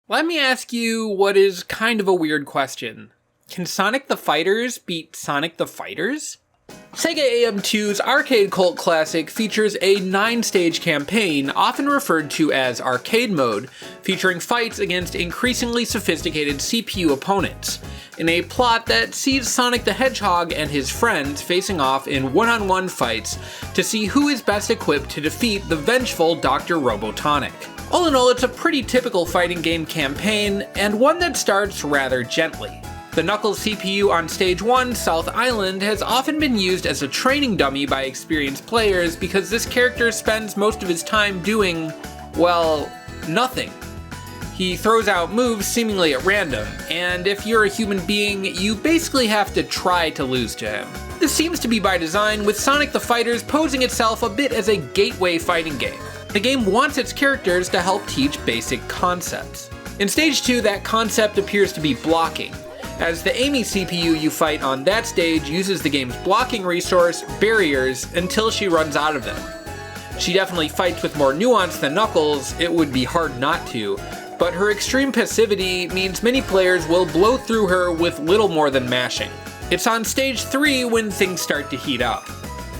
Let me ask you what is kind of a weird question. Can Sonic the Fighters beat Sonic the Fighters? Sega AM2's arcade cult classic features a 9-stage campaign, often referred to as arcade mode, featuring fights against increasingly sophisticated CPU opponents, in a plot that sees Sonic the Hedgehog and his friends facing off in one-on-one fights to see who is best equipped to defeat the vengeful Dr. Robotonic. All in all, it's a pretty typical fighting game campaign, and one that starts rather gently. The Knuckles CPU on Stage 1, South Island, has often been used as a training dummy by experienced players because this character spends most of his time doing, well, nothing. He throws out moves seemingly at random, and if you're a human being, you basically have to try to lose to him. This seems to be by design, with Sonic the Fighters posing itself a bit as a gateway fighting game. The game wants its characters to help teach basic concepts. In Stage 2, that concept appears to be blocking, as the Amy CPU you fight on that stage uses the game's blocking resource, barriers, until she runs out of them. She definitely fights with more nuance than Knuckles, it would be hard not to, but her extreme passivity means many players will blow through her with little more than mashing. It's on Stage 3 when things start to heat up.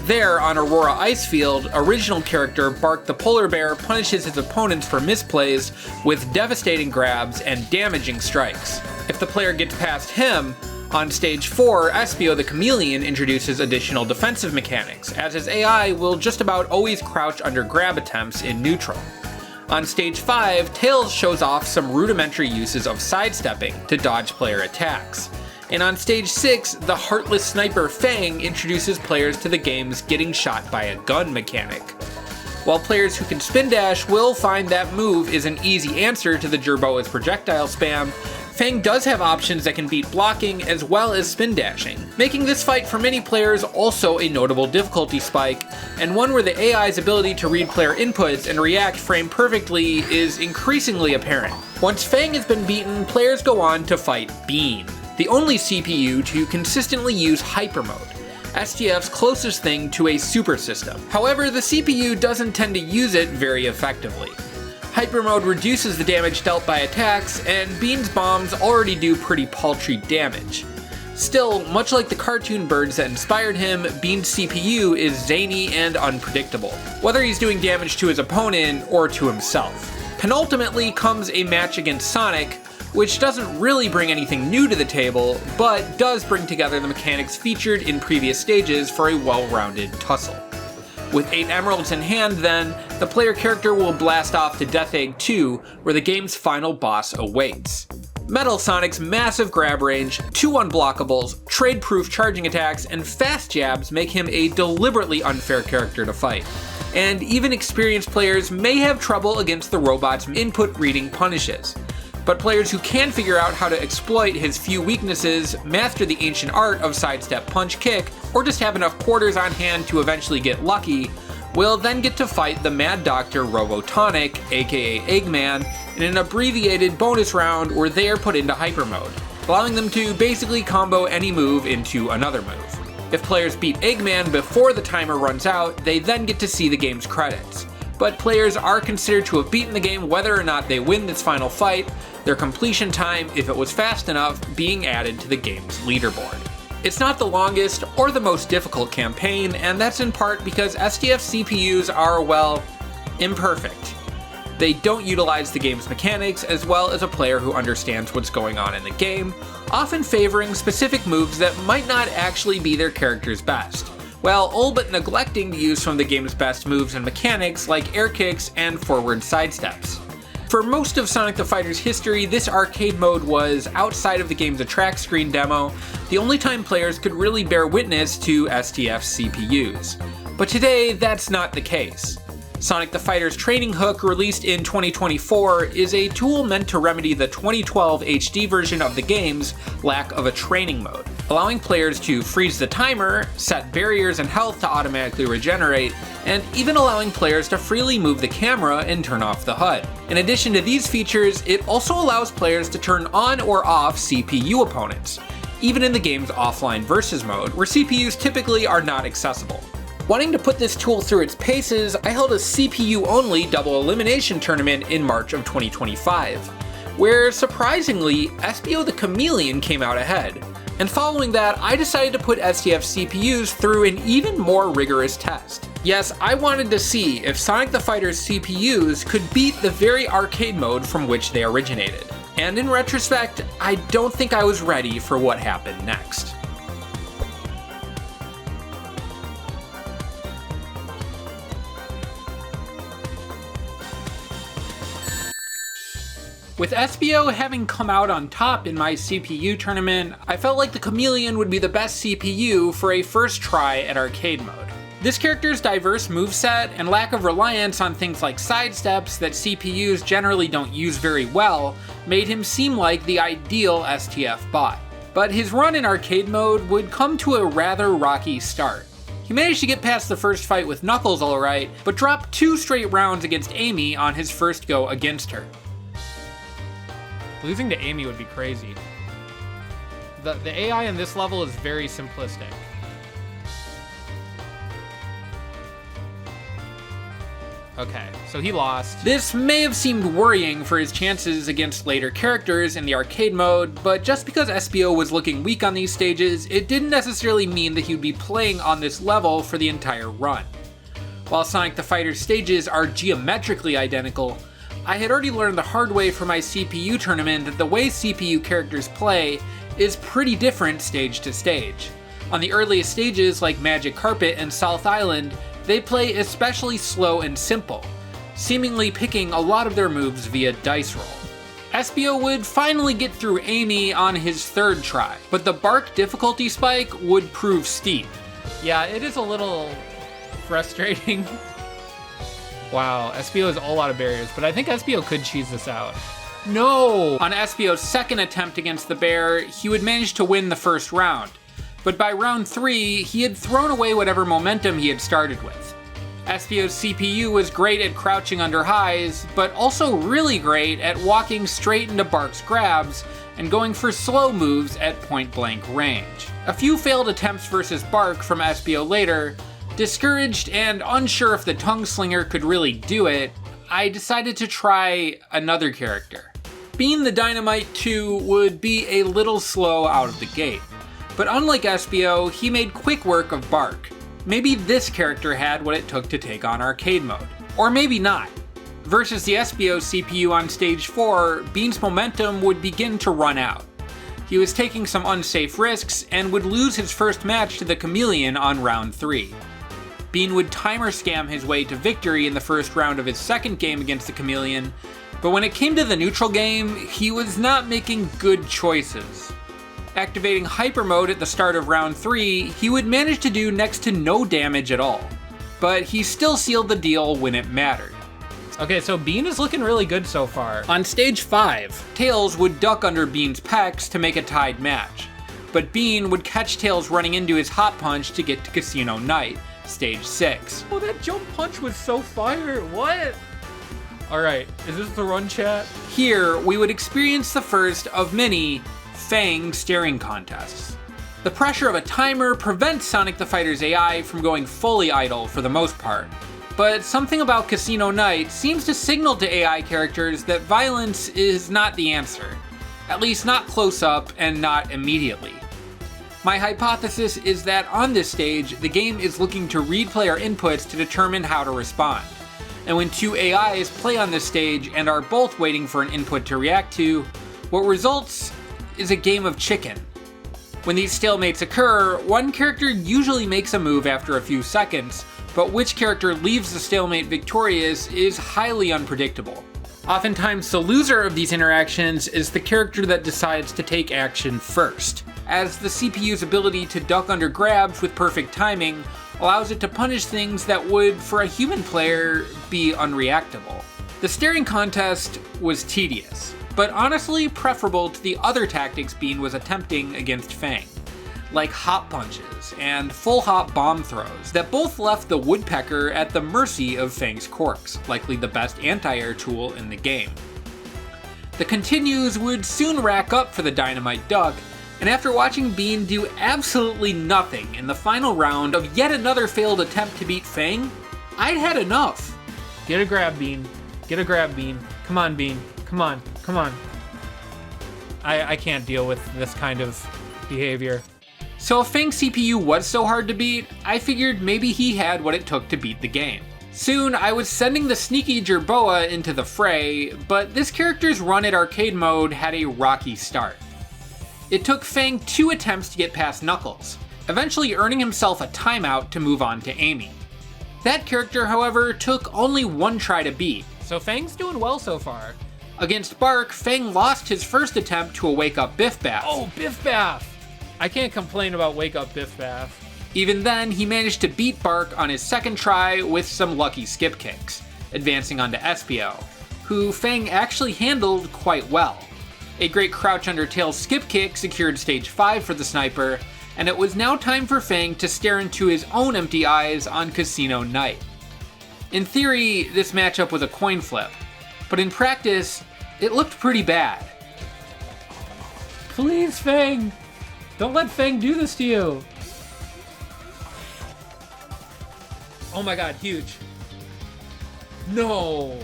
There, on Aurora Icefield, original character Bark the Polar Bear punishes his opponents for misplays with devastating grabs and damaging strikes. If the player gets past him, on Stage 4, Espio the Chameleon introduces additional defensive mechanics, as his AI will just about always crouch under grab attempts in neutral. On Stage 5, Tails shows off some rudimentary uses of sidestepping to dodge player attacks. And on Stage 6, the heartless sniper Fang introduces players to the game's getting shot by a gun mechanic. While players who can spin dash will find that move is an easy answer to the Jerboa's projectile spam, Fang does have options that can beat blocking as well as spin dashing, making this fight for many players also a notable difficulty spike, and one where the AI's ability to read player inputs and react frame perfectly is increasingly apparent. Once Fang has been beaten, players go on to fight Bean, the only CPU to consistently use hyper mode, STF's closest thing to a super system. However, the CPU doesn't tend to use it very effectively. Hyper mode reduces the damage dealt by attacks, and Bean's bombs already do pretty paltry damage. Still, much like the cartoon birds that inspired him, Bean's CPU is zany and unpredictable, whether he's doing damage to his opponent or to himself. Penultimately comes a match against Sonic, which doesn't really bring anything new to the table, but does bring together the mechanics featured in previous stages for a well-rounded tussle. With 8 emeralds in hand then, the player character will blast off to Death Egg 2, where the game's final boss awaits. Metal Sonic's massive grab range, 2 unblockables, trade-proof charging attacks, and fast jabs make him a deliberately unfair character to fight. And even experienced players may have trouble against the robot's input reading punishes. But players who can figure out how to exploit his few weaknesses, master the ancient art of sidestep punch kick, or just have enough quarters on hand to eventually get lucky, will then get to fight the Mad Dr. Robotonic, aka Eggman, in an abbreviated bonus round where they are put into hyper mode, allowing them to basically combo any move into another move. If players beat Eggman before the timer runs out, they then get to see the game's credits. But players are considered to have beaten the game whether or not they win this final fight, their completion time, if it was fast enough, being added to the game's leaderboard. It's not the longest or the most difficult campaign, and that's in part because STF CPUs are, well, imperfect. They don't utilize the game's mechanics as well as a player who understands what's going on in the game, often favoring specific moves that might not actually be their character's best, while all but neglecting to use some of the game's best moves and mechanics like air kicks and forward sidesteps. For most of Sonic the Fighter's history, this arcade mode was, outside of the game's attract screen demo, the only time players could really bear witness to STF's CPUs. But today, that's not the case. Sonic the Fighter's Training Hook, released in 2024, is a tool meant to remedy the 2012 HD version of the game's lack of a training mode, allowing players to freeze the timer, set barriers and health to automatically regenerate, and even allowing players to freely move the camera and turn off the HUD. In addition to these features, it also allows players to turn on or off CPU opponents, even in the game's offline versus mode, where CPUs typically are not accessible. Wanting to put this tool through its paces, I held a CPU-only double elimination tournament in March of 2025. where surprisingly, Espio the Chameleon came out ahead. And following that, I decided to put STF's CPUs through an even more rigorous test. Yes, I wanted to see if Sonic the Fighter's CPUs could beat the very arcade mode from which they originated. And in retrospect, I don't think I was ready for what happened next. With Espio having come out on top in my CPU tournament, I felt like the Chameleon would be the best CPU for a first try at arcade mode. This character's diverse moveset and lack of reliance on things like sidesteps that CPUs generally don't use very well made him seem like the ideal STF bot. But his run in arcade mode would come to a rather rocky start. He managed to get past the first fight with Knuckles alright, but dropped 2 straight rounds against Amy on his first go against her. Losing to Amy would be crazy. The AI in this level is very simplistic. Okay, so he lost. This may have seemed worrying for his chances against later characters in the arcade mode, but just because Espio was looking weak on these stages, it didn't necessarily mean that he would be playing on this level for the entire run. While Sonic the Fighter's stages are geometrically identical, I had already learned the hard way for my CPU tournament that the way CPU characters play is pretty different stage to stage. On the earliest stages like Magic Carpet and South Island, they play especially slow and simple, seemingly picking a lot of their moves via dice roll. Espio would finally get through Amy on his 3rd try, but the Bark difficulty spike would prove steep. Yeah, it is a little frustrating. Wow, Espio has a lot of barriers, but I think Espio could cheese this out. No! On Espio's 2nd attempt against the bear, he would manage to win the first round. But by round 3, he had thrown away whatever momentum he had started with. Espio's CPU was great at crouching under highs, but also really great at walking straight into Bark's grabs and going for slow moves at point-blank range. A few failed attempts versus Bark from Espio later, discouraged and unsure if the tongue slinger could really do it, I decided to try another character. Bean the Dynamite 2 would be a little slow out of the gate, but unlike Espio, he made quick work of Bark. Maybe this character had what it took to take on arcade mode. Or maybe not. Versus the Espio CPU on stage 4, Bean's momentum would begin to run out. He was taking some unsafe risks and would lose his first match to the Chameleon on round 3. Bean would timer scam his way to victory in the first round of his 2nd game against the Chameleon, but when it came to the neutral game, he was not making good choices. Activating Hyper Mode at the start of round 3, he would manage to do next to no damage at all, but he still sealed the deal when it mattered. Okay, so Bean is looking really good so far. On stage 5, Tails would duck under Bean's pecs to make a tied match, but Bean would catch Tails running into his hot punch to get to Casino Night, stage 6. Oh, that jump punch was so fire, what? Alright, is this the run chat? Here, we would experience the first of many Fang staring contests. The pressure of a timer prevents Sonic the Fighter's AI from going fully idle for the most part, but something about Casino Night seems to signal to AI characters that violence is not the answer, at least not close up and not immediately. My hypothesis is that on this stage, the game is looking to read player inputs to determine how to respond. And when 2 AIs play on this stage and are both waiting for an input to react to, what results is a game of chicken. When these stalemates occur, one character usually makes a move after a few seconds, but which character leaves the stalemate victorious is highly unpredictable. Oftentimes, the loser of these interactions is the character that decides to take action first, as the CPU's ability to duck under grabs with perfect timing allows it to punish things that would, for a human player, be unreactable. The staring contest was tedious, but honestly preferable to the other tactics Bean was attempting against Fang, like hop punches and full hop bomb throws that both left the woodpecker at the mercy of Fang's quirks, likely the best anti-air tool in the game. The continues would soon rack up for the Dynamite Duck, and after watching Bean do absolutely nothing in the final round of yet another failed attempt to beat Fang, I'd had enough. Get a grab, Bean. Get a grab, Bean. Come on, Bean. Come on. Come on. I can't deal with this kind of behavior. So if Fang's CPU was so hard to beat, I figured maybe he had what it took to beat the game. Soon, I was sending the sneaky Jerboa into the fray, but this character's run at arcade mode had a rocky start. It took Fang 2 attempts to get past Knuckles, eventually earning himself a timeout to move on to Amy. That character, however, took only 1 try to beat. So Fang's doing well so far. Against Bark, Fang lost his first attempt to a wake-up Biff Bath. Oh, Biff Bath! I can't complain about Wake Up Biff Bath. Even then, he managed to beat Bark on his second try with some lucky skip kicks, advancing onto Espio, who Fang actually handled quite well. A great crouch under Tails skip kick secured stage 5 for the sniper, and it was now time for Fang to stare into his own empty eyes on Casino Night. In theory, this matchup was a coin flip, but in practice, it looked pretty bad. Please, Fang! Don't let Fang do this to you! Oh my god, huge. No!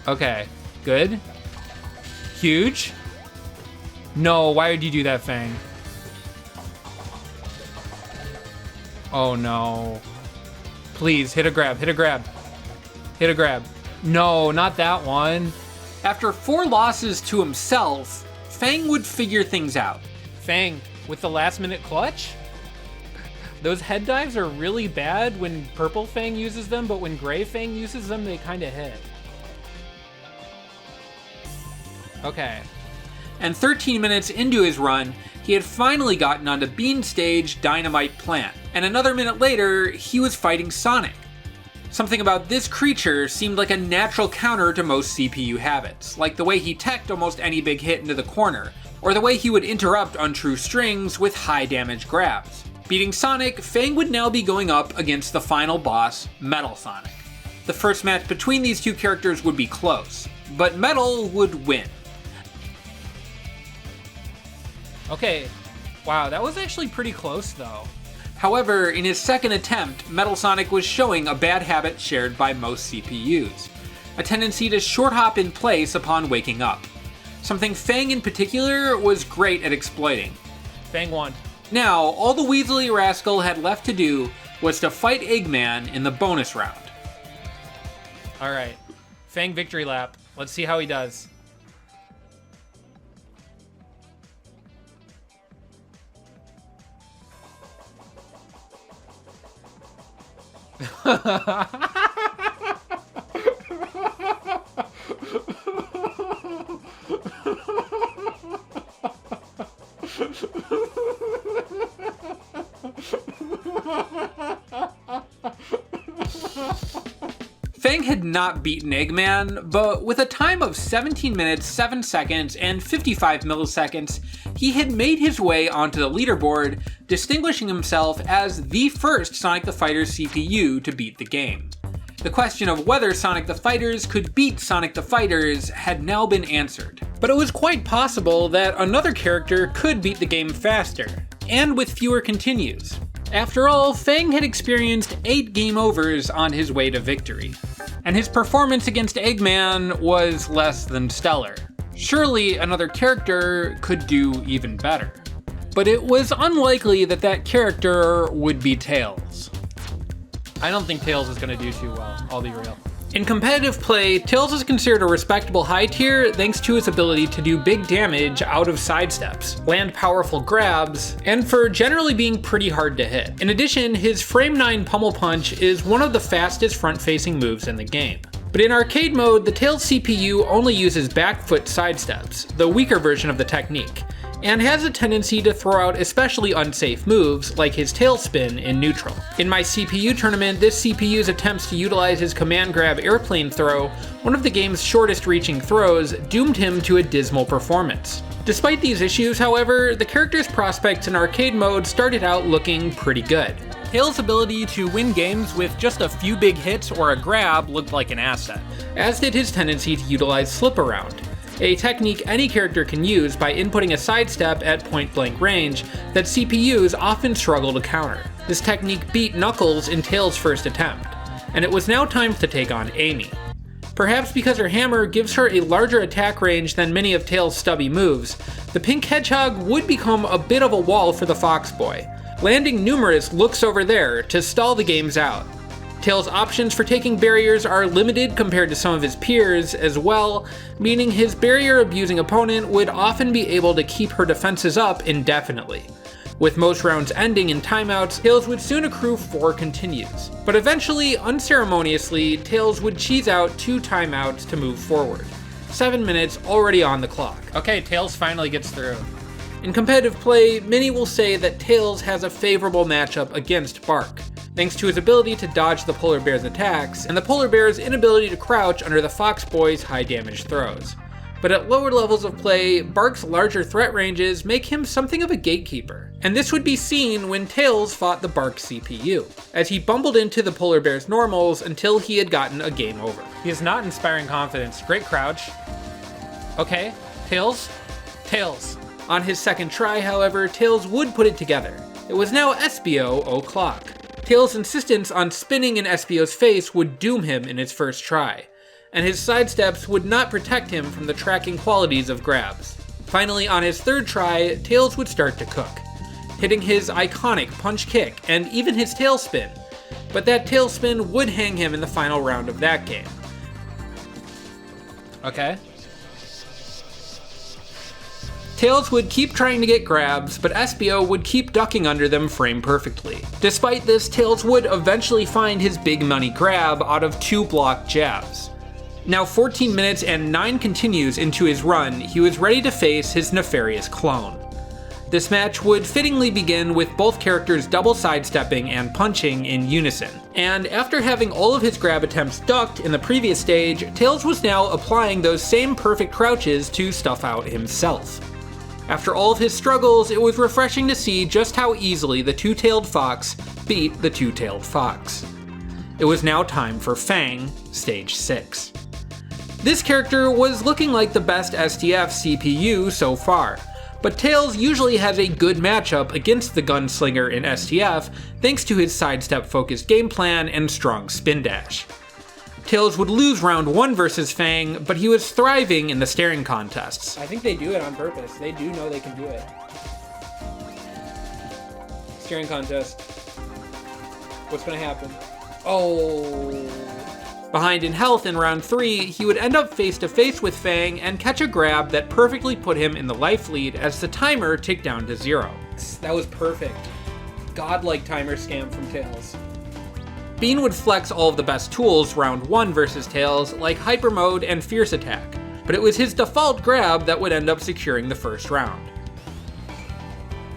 Okay, good. Huge. No, why would you do that, Fang? Oh no. Please, hit a grab, hit a grab. Hit a grab. No, not that one. After 4 losses to himself, Fang would figure things out. Fang, with the last minute clutch? Those head dives are really bad when purple Fang uses them, but when gray Fang uses them, they kind of hit. Okay. And 13 minutes into his run, he had finally gotten onto Bean Stage Dynamite Plant, and another minute later, he was fighting Sonic. Something about this creature seemed like a natural counter to most CPU habits, like the way he teched almost any big hit into the corner, or the way he would interrupt untrue strings with high damage grabs. Beating Sonic, Fang would now be going up against the final boss, Metal Sonic. The first match between these two characters would be close, but Metal would win. Okay, wow, that was actually pretty close though. However, in his second attempt, Metal Sonic was showing a bad habit shared by most CPUs, a tendency to short hop in place upon waking up. Something Fang in particular was great at exploiting. Fang won. Now, all the Weaselly Rascal had left to do was to fight Eggman in the bonus round. Alright, Fang victory lap. Let's see how he does. Fang had not beaten Eggman, but with a time of 17 minutes, 7 seconds, and 55 milliseconds, he had made his way onto the leaderboard, distinguishing himself as the first Sonic the Fighters CPU to beat the game. The question of whether Sonic the Fighters could beat Sonic the Fighters had now been answered. But it was quite possible that another character could beat the game faster, and with fewer continues. After all, Fang had experienced 8 game overs on his way to victory, and his performance against Eggman was less than stellar. Surely another character could do even better. But it was unlikely that that character would be Tails. I don't think Tails is going to do too well, I'll be real. In competitive play, Tails is considered a respectable high tier thanks to his ability to do big damage out of sidesteps, land powerful grabs, and for generally being pretty hard to hit. In addition, his Frame 9 Pummel Punch is one of the fastest front-facing moves in the game. But in arcade mode, the Tails CPU only uses back foot sidesteps, the weaker version of the technique, and has a tendency to throw out especially unsafe moves like his tail spin in neutral. In my CPU tournament, this CPU's attempts to utilize his command grab airplane throw, one of the game's shortest reaching throws, doomed him to a dismal performance. Despite these issues, however, the character's prospects in arcade mode started out looking pretty good. Tails' ability to win games with just a few big hits or a grab looked like an asset, as did his tendency to utilize slip around, a technique any character can use by inputting a sidestep at point-blank range that CPUs often struggle to counter. This technique beat Knuckles in Tails' first attempt, and it was now time to take on Amy. Perhaps because her hammer gives her a larger attack range than many of Tails' stubby moves, the pink hedgehog would become a bit of a wall for the fox boy, landing numerous looks over there to stall the games out. Tails' options for taking barriers are limited compared to some of his peers as well, meaning his barrier-abusing opponent would often be able to keep her defenses up indefinitely. With most rounds ending in timeouts, Tails would soon accrue 4 continues. But eventually, unceremoniously, Tails would cheese out 2 timeouts to move forward. 7 minutes already on the clock. Okay, Tails finally gets through. In competitive play, many will say that Tails has a favorable matchup against Bark, thanks to his ability to dodge the polar bear's attacks, and the polar bear's inability to crouch under the fox boy's high damage throws. But at lower levels of play, Bark's larger threat ranges make him something of a gatekeeper. And this would be seen when Tails fought the Bark CPU, as he bumbled into the polar bear's normals until he had gotten a game over. He is not inspiring confidence. Great crouch. Okay, Tails. Tails. On his second try, however, Tails would put it together. It was now Espio o'clock. Tails' insistence on spinning in Espio's face would doom him in his first try, and his sidesteps would not protect him from the tracking qualities of grabs. Finally, on his third try, Tails would start to cook, hitting his iconic punch kick and even his tail spin, but that tail spin would hang him in the final round of that game. Okay. Tails would keep trying to get grabs, but Espio would keep ducking under them frame perfectly. Despite this, Tails would eventually find his big money grab out of 2 blocked jabs. Now 14 minutes and 9 continues into his run, he was ready to face his nefarious clone. This match would fittingly begin with both characters double sidestepping and punching in unison. And after having all of his grab attempts ducked in the previous stage, Tails was now applying those same perfect crouches to stuff out himself. After all of his struggles, it was refreshing to see just how easily the two-tailed fox beat the two-tailed fox. It was now time for Fang, stage 6. This character was looking like the best STF CPU so far, but Tails usually has a good matchup against the gunslinger in STF thanks to his sidestep-focused game plan and strong spin dash. Tails would lose round 1 versus Fang, but he was thriving in the staring contests. I think they do it on purpose. They do know they can do it. Staring contest. What's gonna happen? Oh. Behind in health in round 3, he would end up face to face with Fang and catch a grab that perfectly put him in the life lead as the timer ticked down to 0. That was perfect. Godlike timer scam from Tails. Bean would flex all of the best tools round 1 versus Tails, like Hyper Mode and Fierce Attack, but it was his default grab that would end up securing the first round.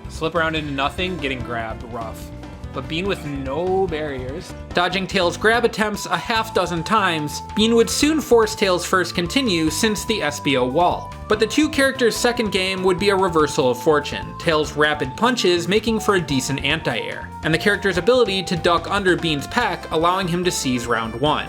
Slip around into nothing, getting grabbed, rough. But Bean with no barriers. Dodging Tails' grab attempts a half dozen times, Bean would soon force Tails' first continue since the Espio wall. But the two characters' second game would be a reversal of fortune, Tails' rapid punches making for a decent anti-air, and the character's ability to duck under Bean's peck allowing him to seize round 1.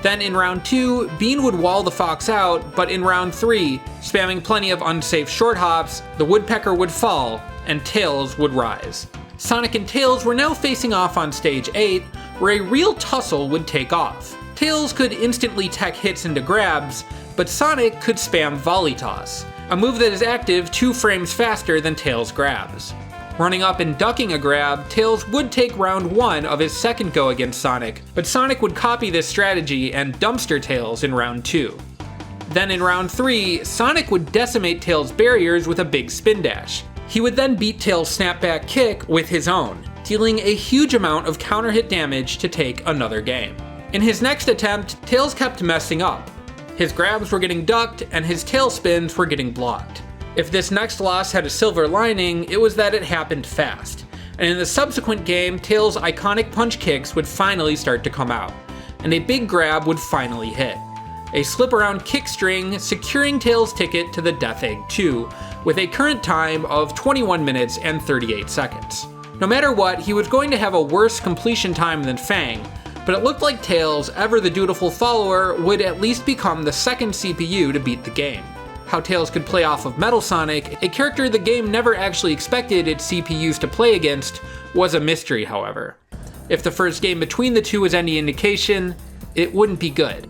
Then in round 2, Bean would wall the fox out, but in round 3, spamming plenty of unsafe short hops, the woodpecker would fall, and Tails would rise. Sonic and Tails were now facing off on stage 8, where a real tussle would take off. Tails could instantly tech hits into grabs, but Sonic could spam volley toss, a move that is active 2 frames faster than Tails' grabs. Running up and ducking a grab, Tails would take round 1 of his second go against Sonic, but Sonic would copy this strategy and dumpster Tails in round 2. Then in round 3, Sonic would decimate Tails' barriers with a big spin dash. He would then beat Tails' snapback kick with his own, dealing a huge amount of counter hit damage to take another game. In his next attempt, Tails kept messing up. His grabs were getting ducked and his tail spins were getting blocked. If this next loss had a silver lining, it was that it happened fast. And in the subsequent game, Tails' iconic punch kicks would finally start to come out, and a big grab would finally hit. A slip around kick string securing Tails' ticket to the Death Egg 2, with a current time of 21 minutes and 38 seconds. No matter what, he was going to have a worse completion time than Fang, but it looked like Tails, ever the dutiful follower, would at least become the second CPU to beat the game. How Tails could play off of Metal Sonic, a character the game never actually expected its CPUs to play against, was a mystery, however. If the first game between the two was any indication, it wouldn't be good.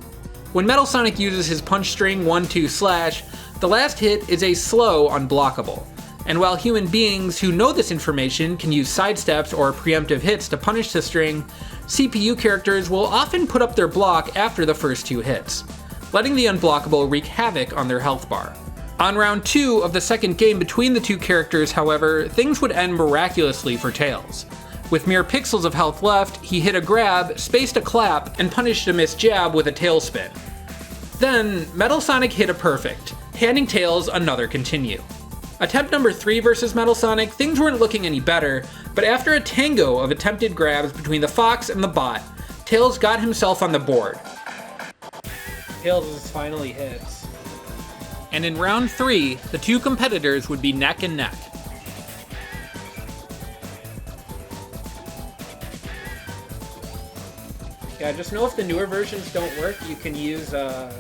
When Metal Sonic uses his punch string 1-2 slash, the last hit is a slow unblockable. And while human beings who know this information can use sidesteps or preemptive hits to punish the string, CPU characters will often put up their block after the first 2 hits, letting the unblockable wreak havoc on their health bar. On round 2 of the second game between the 2 characters, however, things would end miraculously for Tails. With mere pixels of health left, he hit a grab, spaced a clap, and punished a missed jab with a tailspin. Then, Metal Sonic hit a perfect, handing Tails another continue. Attempt number 3 versus Metal Sonic, things weren't looking any better, but after a tango of attempted grabs between the Fox and the bot, Tails got himself on the board. Tails finally hits. And in round 3, the 2 competitors would be neck and neck. Yeah, just know if the newer versions don't work, you can use the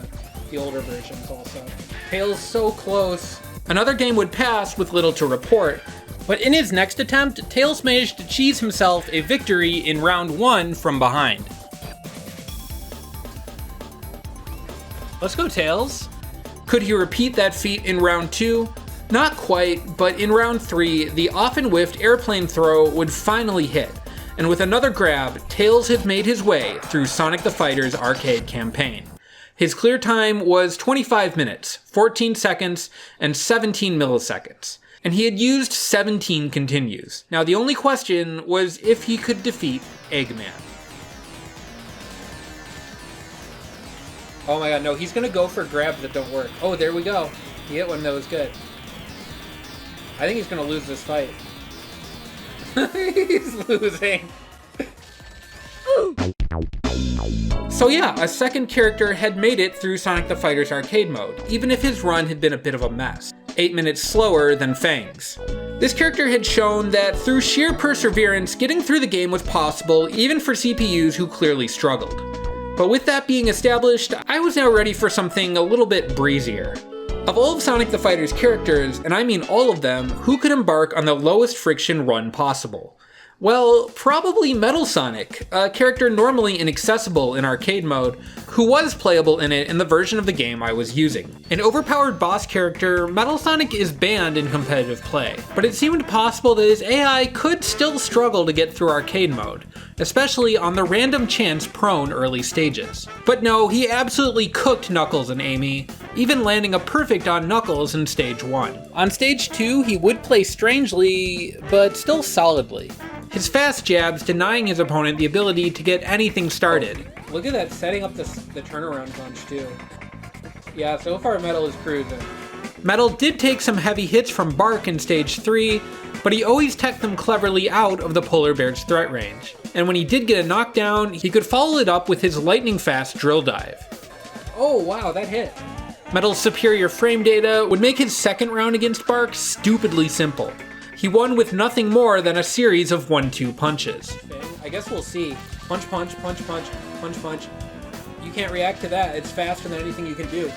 older versions also. Tails so close. Another game would pass with little to report, but in his next attempt, Tails managed to cheese himself a victory in round 1 from behind. Let's go, Tails. Could he repeat that feat in round 2? Not quite, but in round 3, the often whiffed airplane throw would finally hit, and with another grab, Tails had made his way through Sonic the Fighter's arcade campaign. His clear time was 25 minutes, 14 seconds, and 17 milliseconds, and he had used 17 continues. Now the only question was if he could defeat Eggman. Oh my god, no, he's gonna go for grabs that don't work. Oh, there we go. He hit one that was good. I think he's gonna lose this fight. He's losing. So yeah, a second character had made it through Sonic the Fighter's arcade mode, even if his run had been a bit of a mess. 8 minutes slower than Fang's. This character had shown that through sheer perseverance, getting through the game was possible even for CPUs who clearly struggled. But with that being established, I was now ready for something a little bit breezier. Of all of Sonic the Fighter's characters, and I mean all of them, who could embark on the lowest friction run possible? Well, probably Metal Sonic, a character normally inaccessible in arcade mode, who was playable in it in the version of the game I was using. An overpowered boss character, Metal Sonic is banned in competitive play, but it seemed possible that his AI could still struggle to get through arcade mode, especially on the random chance prone early stages. But no, he absolutely cooked Knuckles and Amy, even landing a perfect on Knuckles in stage 1. On stage 2, he would play strangely, but still solidly. His fast jabs denying his opponent the ability to get anything started. Oh, look at that, setting up the turnaround punch too. Yeah, so far Metal is cruising. Metal did take some heavy hits from Bark in stage 3, but he always teched them cleverly out of the polar bear's threat range. And when he did get a knockdown, he could follow it up with his lightning fast drill dive. Oh wow, that hit. Metal's superior frame data would make his second round against Bark stupidly simple. He won with nothing more than a series of 1-2 punches. I guess we'll see. Punch, punch, punch, punch, punch, punch. You can't react to that. It's faster than anything you can do.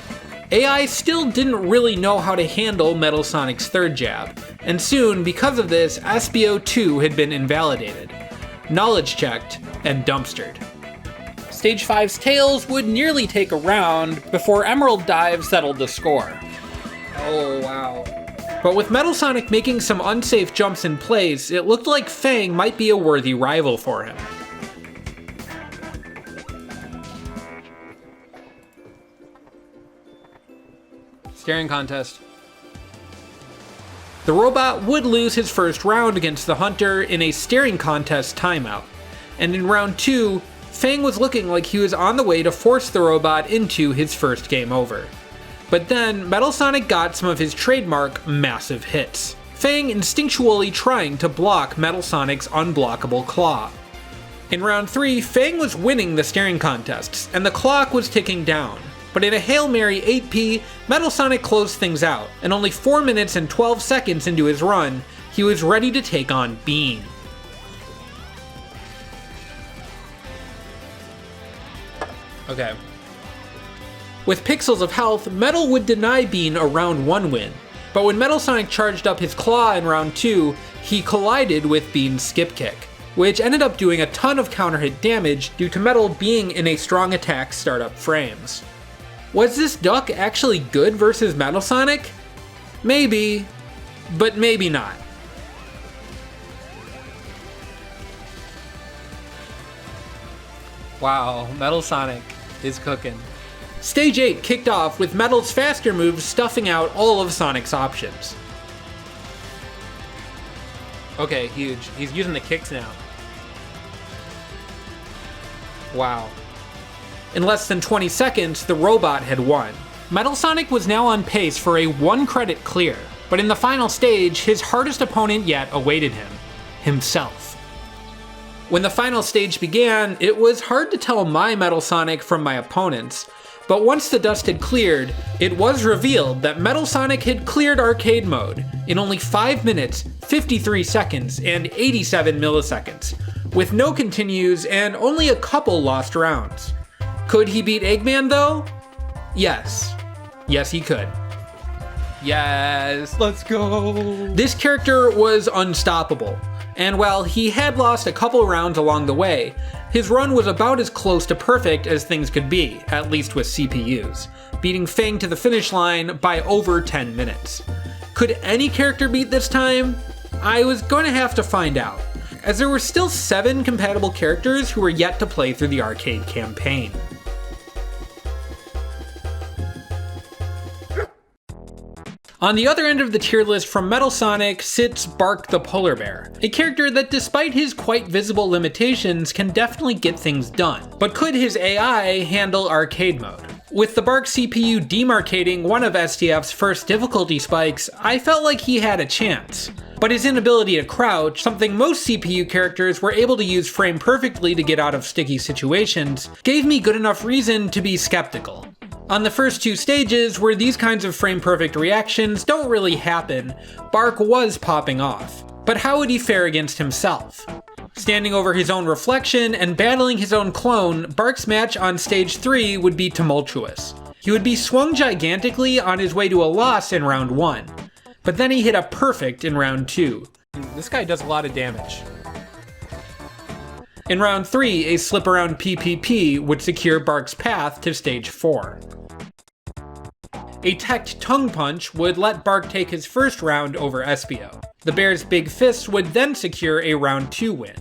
AI still didn't really know how to handle Metal Sonic's third jab, and soon, because of this, Espio 2 had been invalidated, knowledge checked, and dumpstered. Stage 5's Tails would nearly take a round before Emerald Dive settled the score. Oh wow. But with Metal Sonic making some unsafe jumps in place, it looked like Fang might be a worthy rival for him. Staring contest. The robot would lose his first round against the Hunter in a staring contest timeout, and in round 2, Fang was looking like he was on the way to force the robot into his first game over. But then, Metal Sonic got some of his trademark massive hits, Fang instinctually trying to block Metal Sonic's unblockable claw. In round 3, Fang was winning the staring contests, and the clock was ticking down. But in a Hail Mary 8P, Metal Sonic closed things out, and only 4 minutes and 12 seconds into his run, he was ready to take on Bean. Okay. With pixels of health, Metal would deny Bean a round 1 win, but when Metal Sonic charged up his claw in round 2, he collided with Bean's skip kick, which ended up doing a ton of counter hit damage due to Metal being in a strong attack startup frames. Was this duck actually good versus Metal Sonic? Maybe, but maybe not. Wow, Metal Sonic is cooking. Stage 8 kicked off with Metal's faster moves stuffing out all of Sonic's options. Okay, huge. He's using the kicks now. Wow. In less than 20 seconds, the robot had won. Metal Sonic was now on pace for a 1-credit clear, but in the final stage, his hardest opponent yet awaited him: himself. When the final stage began, it was hard to tell my Metal Sonic from my opponent's, but once the dust had cleared, it was revealed that Metal Sonic had cleared arcade mode in only 5 minutes, 53 seconds, and 87 milliseconds, with no continues and only a couple lost rounds. Could he beat Eggman though? Yes. Yes, he could. Yes, let's go. This character was unstoppable, and while he had lost a couple rounds along the way, his run was about as close to perfect as things could be, at least with CPUs, beating Fang to the finish line by over 10 minutes. Could any character beat this time? I was going to have to find out, as there were still 7 compatible characters who were yet to play through the arcade campaign. On the other end of the tier list from Metal Sonic sits Bark the Polar Bear, a character that despite his quite visible limitations can definitely get things done. But could his AI handle arcade mode? With the Bark CPU demarcating one of STF's first difficulty spikes, I felt like he had a chance. But his inability to crouch, something most CPU characters were able to use frame perfectly to get out of sticky situations, gave me good enough reason to be skeptical. On the first 2 stages, where these kinds of frame-perfect reactions don't really happen, Bark was popping off. But how would he fare against himself? Standing over his own reflection and battling his own clone, Bark's match on stage 3 would be tumultuous. He would be swung gigantically on his way to a loss in round 1, but then he hit a perfect in round 2. This guy does a lot of damage. In round 3, a slip around PPP would secure Bark's path to stage 4. A teched tongue punch would let Bark take his first round over Espio. The bear's big fist would then secure a round 2 win,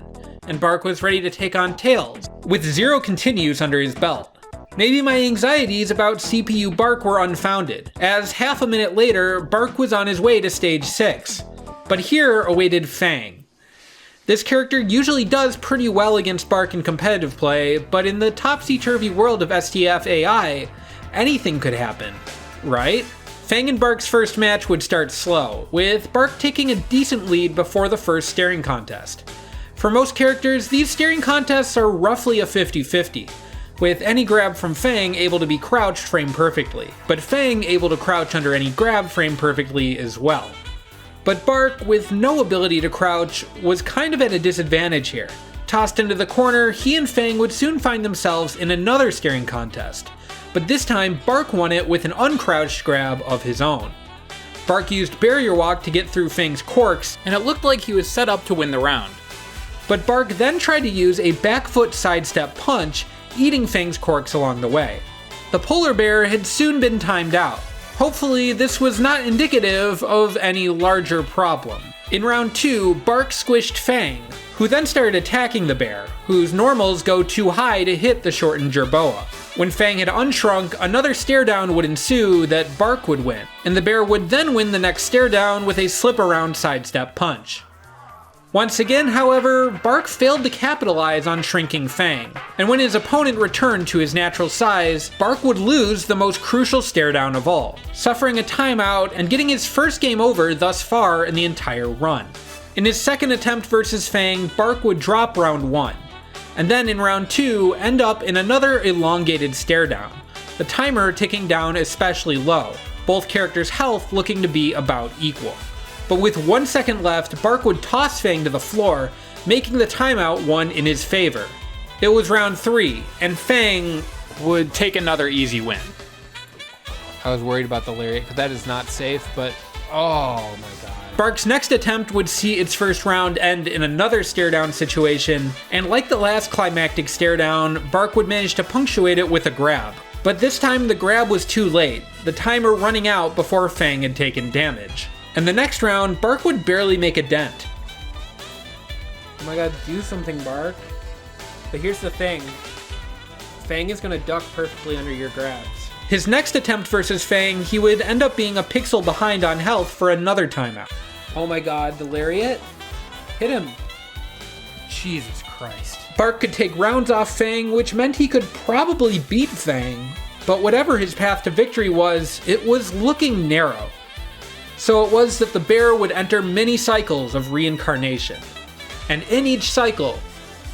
and Bark was ready to take on Tails, with 0 continues under his belt. Maybe my anxieties about CPU Bark were unfounded, as half a minute later, Bark was on his way to stage 6. But here awaited Fang. This character usually does pretty well against Bark in competitive play, but in the topsy-turvy world of STF AI, anything could happen, right? Fang and Bark's first match would start slow, with Bark taking a decent lead before the first staring contest. For most characters, these staring contests are roughly a 50-50, with any grab from Fang able to be crouched frame perfectly, but Fang able to crouch under any grab frame perfectly as well. But Bark, with no ability to crouch, was kind of at a disadvantage here. Tossed into the corner, he and Fang would soon find themselves in another staring contest, but this time Bark won it with an uncrouched grab of his own. Bark used barrier walk to get through Fang's corks, and it looked like he was set up to win the round. But Bark then tried to use a back foot sidestep punch, eating Fang's corks along the way. The polar bear had soon been timed out. Hopefully, this was not indicative of any larger problem. In round 2, Bark squished Fang, who then started attacking the bear, whose normals go too high to hit the shortened jerboa. When Fang had unshrunk, another stare down would ensue that Bark would win, and the bear would then win the next stare down with a slip around sidestep punch. Once again, however, Bark failed to capitalize on shrinking Fang, and when his opponent returned to his natural size, Bark would lose the most crucial stare down of all, suffering a timeout and getting his first game over thus far in the entire run. In his second attempt versus Fang, Bark would drop round 1, and then in round 2 end up in another elongated stare down, the timer ticking down especially low, both characters' health looking to be about equal. But with 1 second left, Bark would toss Fang to the floor, making the timeout one in his favor. It was round 3, and Fang would take another easy win. I was worried about the lariat, because that is not safe, but oh my god. Bark's next attempt would see its first round end in another stare down situation, and like the last climactic stare down, Bark would manage to punctuate it with a grab. But this time the grab was too late, the timer running out before Fang had taken damage. And the next round, Bark would barely make a dent. Oh my god, do something, Bark. But here's the thing. Fang is gonna duck perfectly under your grabs. His next attempt versus Fang, he would end up being a pixel behind on health for another timeout. Oh my god, the lariat? Hit him. Jesus Christ. Bark could take rounds off Fang, which meant he could probably beat Fang. But whatever his path to victory was, it was looking narrow. So it was that the bear would enter many cycles of reincarnation. And in each cycle,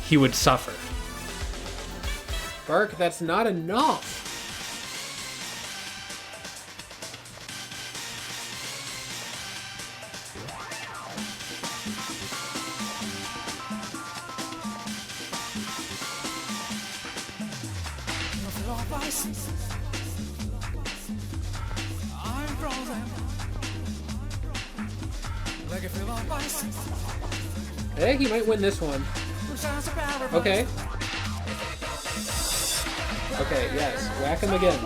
he would suffer. Bark, that's not enough. Hey, he might win this one. Okay. Okay, yes. Whack him again.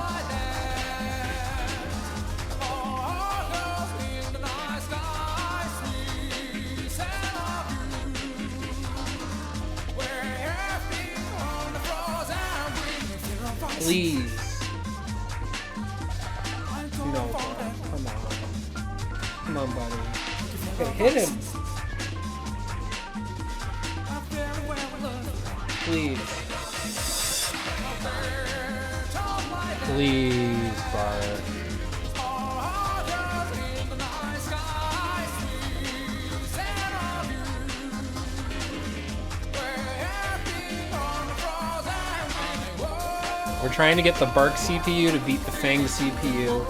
Please. No, come on. Come on, buddy. Okay, hit him. Please. Please, Bark. We're trying to get the Bark CPU to beat the Fang CPU.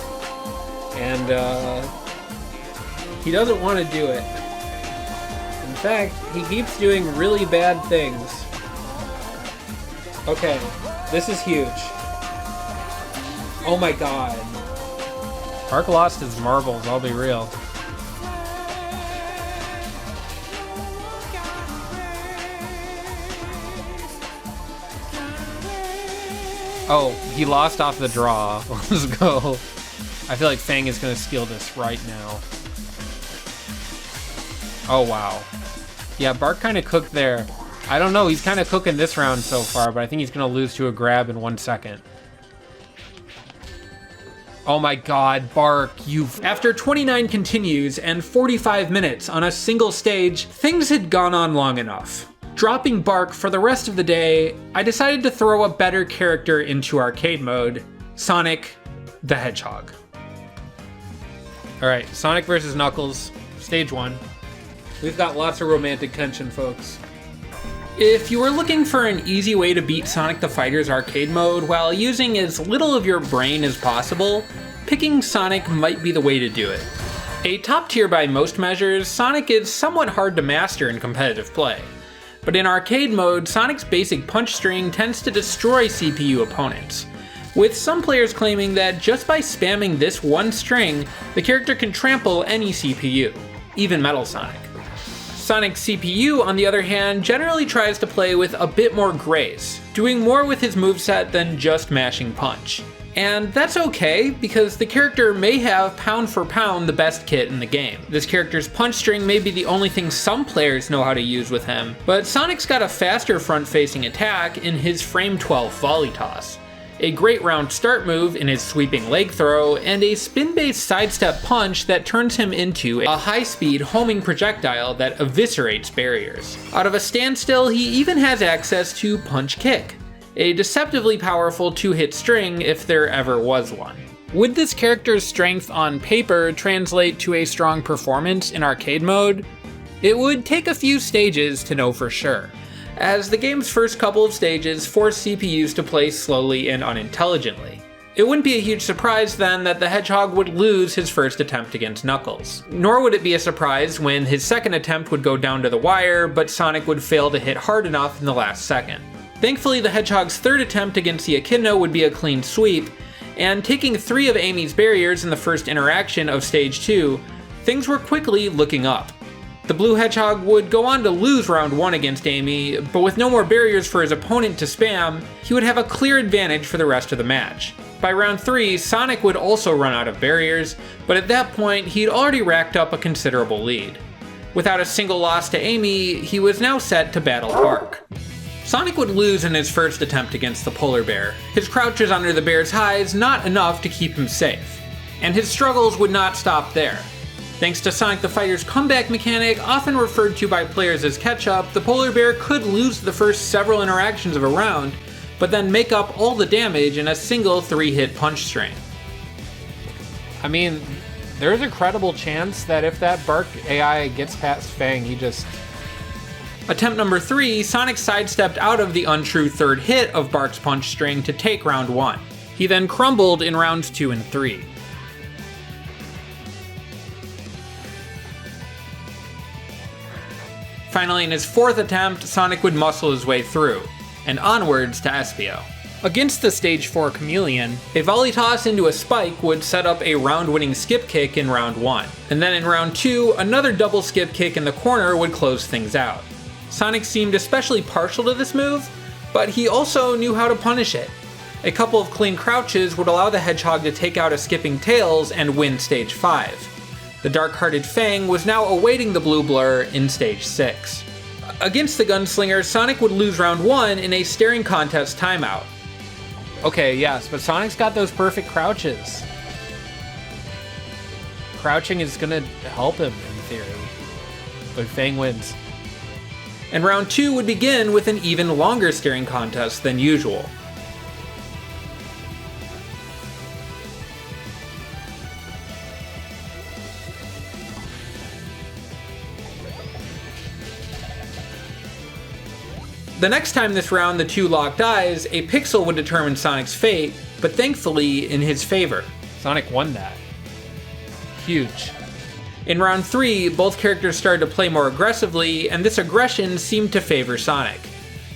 And, he doesn't want to do it. In fact, he keeps doing really bad things. Okay, this is huge. Oh my god. Bark lost his marbles, I'll be real. Oh, he lost off the draw. Let's go. I feel like Fang is going to steal this right now. Oh, wow. Yeah, Bark kind of cooked there. I don't know, he's kind of cooking this round so far, but I think he's going to lose to a grab in 1 second. Oh my god, Bark, you've... After 29 continues and 45 minutes on a single stage, things had gone on long enough. Dropping Bark for the rest of the day, I decided to throw a better character into arcade mode, Sonic the Hedgehog. Alright, Sonic versus Knuckles, stage 1. We've got lots of romantic tension, folks. If you were looking for an easy way to beat Sonic the Fighter's arcade mode while using as little of your brain as possible, picking Sonic might be the way to do it. A top tier by most measures, Sonic is somewhat hard to master in competitive play. But in arcade mode, Sonic's basic punch string tends to destroy CPU opponents, with some players claiming that just by spamming this one string, the character can trample any CPU, even Metal Sonic. Sonic's CPU, on the other hand, generally tries to play with a bit more grace, doing more with his moveset than just mashing punch. And that's okay, because the character may have pound for pound the best kit in the game. This character's punch string may be the only thing some players know how to use with him, but Sonic's got a faster front-facing attack in his frame 12 volley toss, a great round start move in his sweeping leg throw, and a spin-based sidestep punch that turns him into a high-speed homing projectile that eviscerates barriers. Out of a standstill, he even has access to punch kick, a deceptively powerful two-hit string if there ever was one. Would this character's strength on paper translate to a strong performance in arcade mode? It would take a few stages to know for sure, as the game's first couple of stages force CPUs to play slowly and unintelligently. It wouldn't be a huge surprise then that the Hedgehog would lose his first attempt against Knuckles. Nor would it be a surprise when his second attempt would go down to the wire, but Sonic would fail to hit hard enough in the last second. Thankfully, the Hedgehog's third attempt against the Echidna would be a clean sweep, and taking 3 of Amy's barriers in the first interaction of Stage 2, things were quickly looking up. The blue hedgehog would go on to lose round 1 against Amy, but with no more barriers for his opponent to spam, he would have a clear advantage for the rest of the match. By round 3, Sonic would also run out of barriers, but at that point he'd already racked up a considerable lead. Without a single loss to Amy, he was now set to battle Bark. Sonic would lose in his first attempt against the polar bear. His crouches under the bear's hides not enough to keep him safe. And his struggles would not stop there. Thanks to Sonic the Fighter's comeback mechanic, often referred to by players as catch-up, the polar bear could lose the first several interactions of a round, but then make up all the damage in a single 3-hit punch string. I mean, there's a credible chance that if that Bark AI gets past Fang, he just... Attempt number 3, Sonic sidestepped out of the untrue third hit of Bark's punch string to take round 1. He then crumbled in rounds 2 and 3. Finally, in his fourth attempt, Sonic would muscle his way through, and onwards to Espio. Against the stage 4 Chameleon, a volley toss into a spike would set up a round-winning skip kick in round 1, and then in round 2, another double skip kick in the corner would close things out. Sonic seemed especially partial to this move, but he also knew how to punish it. A couple of clean crouches would allow the hedgehog to take out a skipping Tails and win stage 5. The dark-hearted Fang was now awaiting the blue blur in stage 6. Against the gunslinger, Sonic would lose round 1 in a staring contest timeout. Okay, yes, but Sonic's got those perfect crouches. Crouching is gonna help him, in theory. But Fang wins. And round 2 would begin with an even longer staring contest than usual. The next time this round the two locked eyes, a pixel would determine Sonic's fate, but thankfully in his favor. Sonic won that. Huge. In round 3, both characters started to play more aggressively, and this aggression seemed to favor Sonic,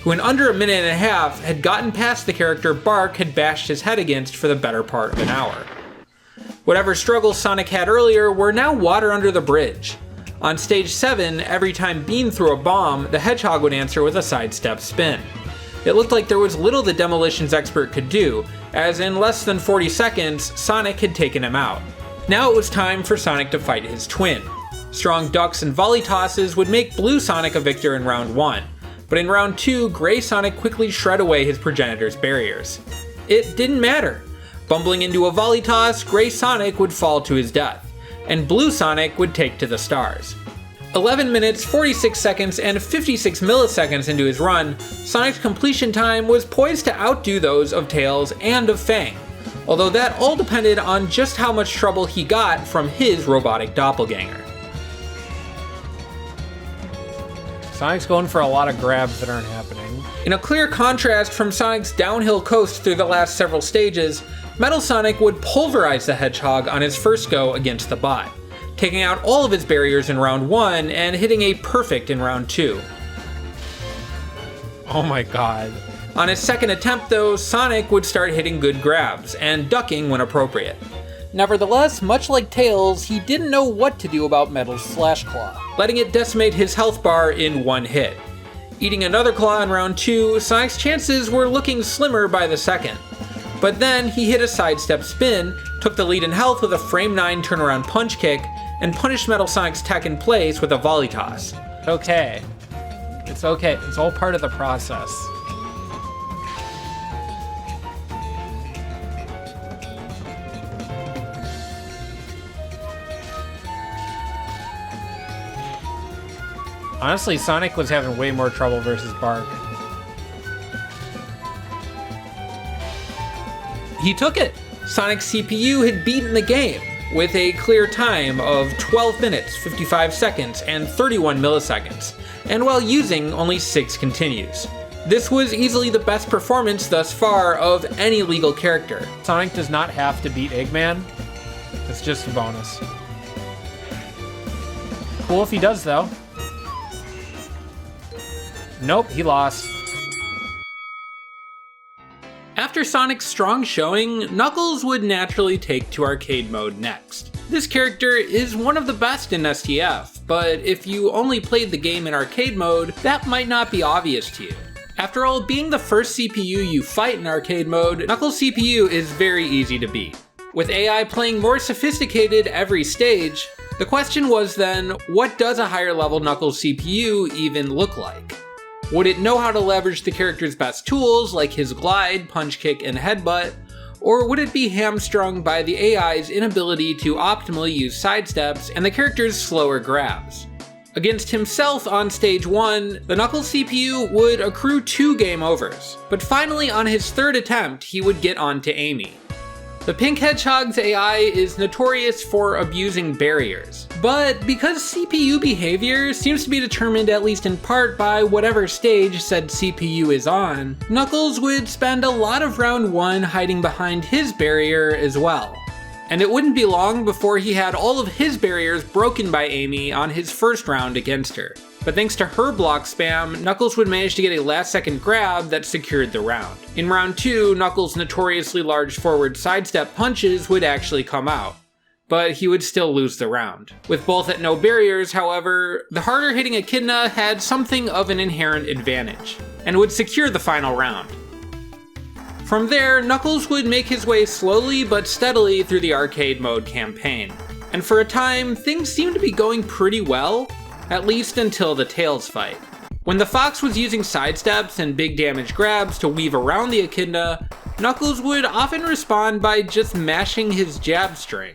who in under a minute and a half had gotten past the character Bark had bashed his head against for the better part of an hour. Whatever struggles Sonic had earlier were now water under the bridge. On stage 7, every time Bean threw a bomb, the hedgehog would answer with a sidestep spin. It looked like there was little the demolitions expert could do, as in less than 40 seconds, Sonic had taken him out. Now it was time for Sonic to fight his twin. Strong ducks and volley tosses would make Blue Sonic a victor in round 1, but in round 2, Gray Sonic quickly shred away his progenitor's barriers. It didn't matter. Bumbling into a volley toss, Gray Sonic would fall to his death, and Blue Sonic would take to the stars. 11 minutes, 46 seconds, and 56 milliseconds into his run, Sonic's completion time was poised to outdo those of Tails and of Fang, although that all depended on just how much trouble he got from his robotic doppelganger. Sonic's going for a lot of grabs that aren't happening. In a clear contrast from Sonic's downhill coast through the last several stages, Metal Sonic would pulverize the hedgehog on his first go against the bot, taking out all of its barriers in round 1 and hitting a perfect in round 2. Oh my god. On his second attempt though, Sonic would start hitting good grabs and ducking when appropriate. Nevertheless, much like Tails, he didn't know what to do about Metal's Slash Claw, letting it decimate his health bar in one hit. Eating another claw in round 2, Sonic's chances were looking slimmer by the second. But then he hit a sidestep spin, took the lead in health with a frame 9 turnaround punch kick, and punished Metal Sonic's tech in place with a volley toss. Okay. It's okay. It's all part of the process. Honestly, Sonic was having way more trouble versus Bark. He took it. Sonic's CPU had beaten the game, with a clear time of 12 minutes, 55 seconds, and 31 milliseconds, and while using only 6 continues. This was easily the best performance thus far of any legal character. Sonic does not have to beat Eggman. It's just a bonus. Cool if he does, though. Nope, he lost. After Sonic's strong showing, Knuckles would naturally take to arcade mode next. This character is one of the best in STF, but if you only played the game in arcade mode, that might not be obvious to you. After all, being the first CPU you fight in arcade mode, Knuckles' CPU is very easy to beat. With AI playing more sophisticated every stage, the question was then, what does a higher level Knuckles CPU even look like? Would it know how to leverage the character's best tools like his glide, punch kick, and headbutt? Or would it be hamstrung by the AI's inability to optimally use sidesteps and the character's slower grabs? Against himself on stage 1, the Knuckles CPU would accrue 2 game overs, but finally on his 3rd attempt, he would get onto Amy. The Pink Hedgehog's AI is notorious for abusing barriers, but because CPU behavior seems to be determined at least in part by whatever stage said CPU is on, Knuckles would spend a lot of round 1 hiding behind his barrier as well. And it wouldn't be long before he had all of his barriers broken by Amy on his first round against her. But thanks to her block spam, Knuckles would manage to get a last-second grab that secured the round. In round 2, Knuckles' notoriously large forward sidestep punches would actually come out, but he would still lose the round. With both at no barriers, however, the harder-hitting Echidna had something of an inherent advantage, and would secure the final round. From there, Knuckles would make his way slowly but steadily through the arcade mode campaign. And for a time, things seemed to be going pretty well, at least until the Tails fight. When the Fox was using sidesteps and big damage grabs to weave around the Echidna, Knuckles would often respond by just mashing his jab string.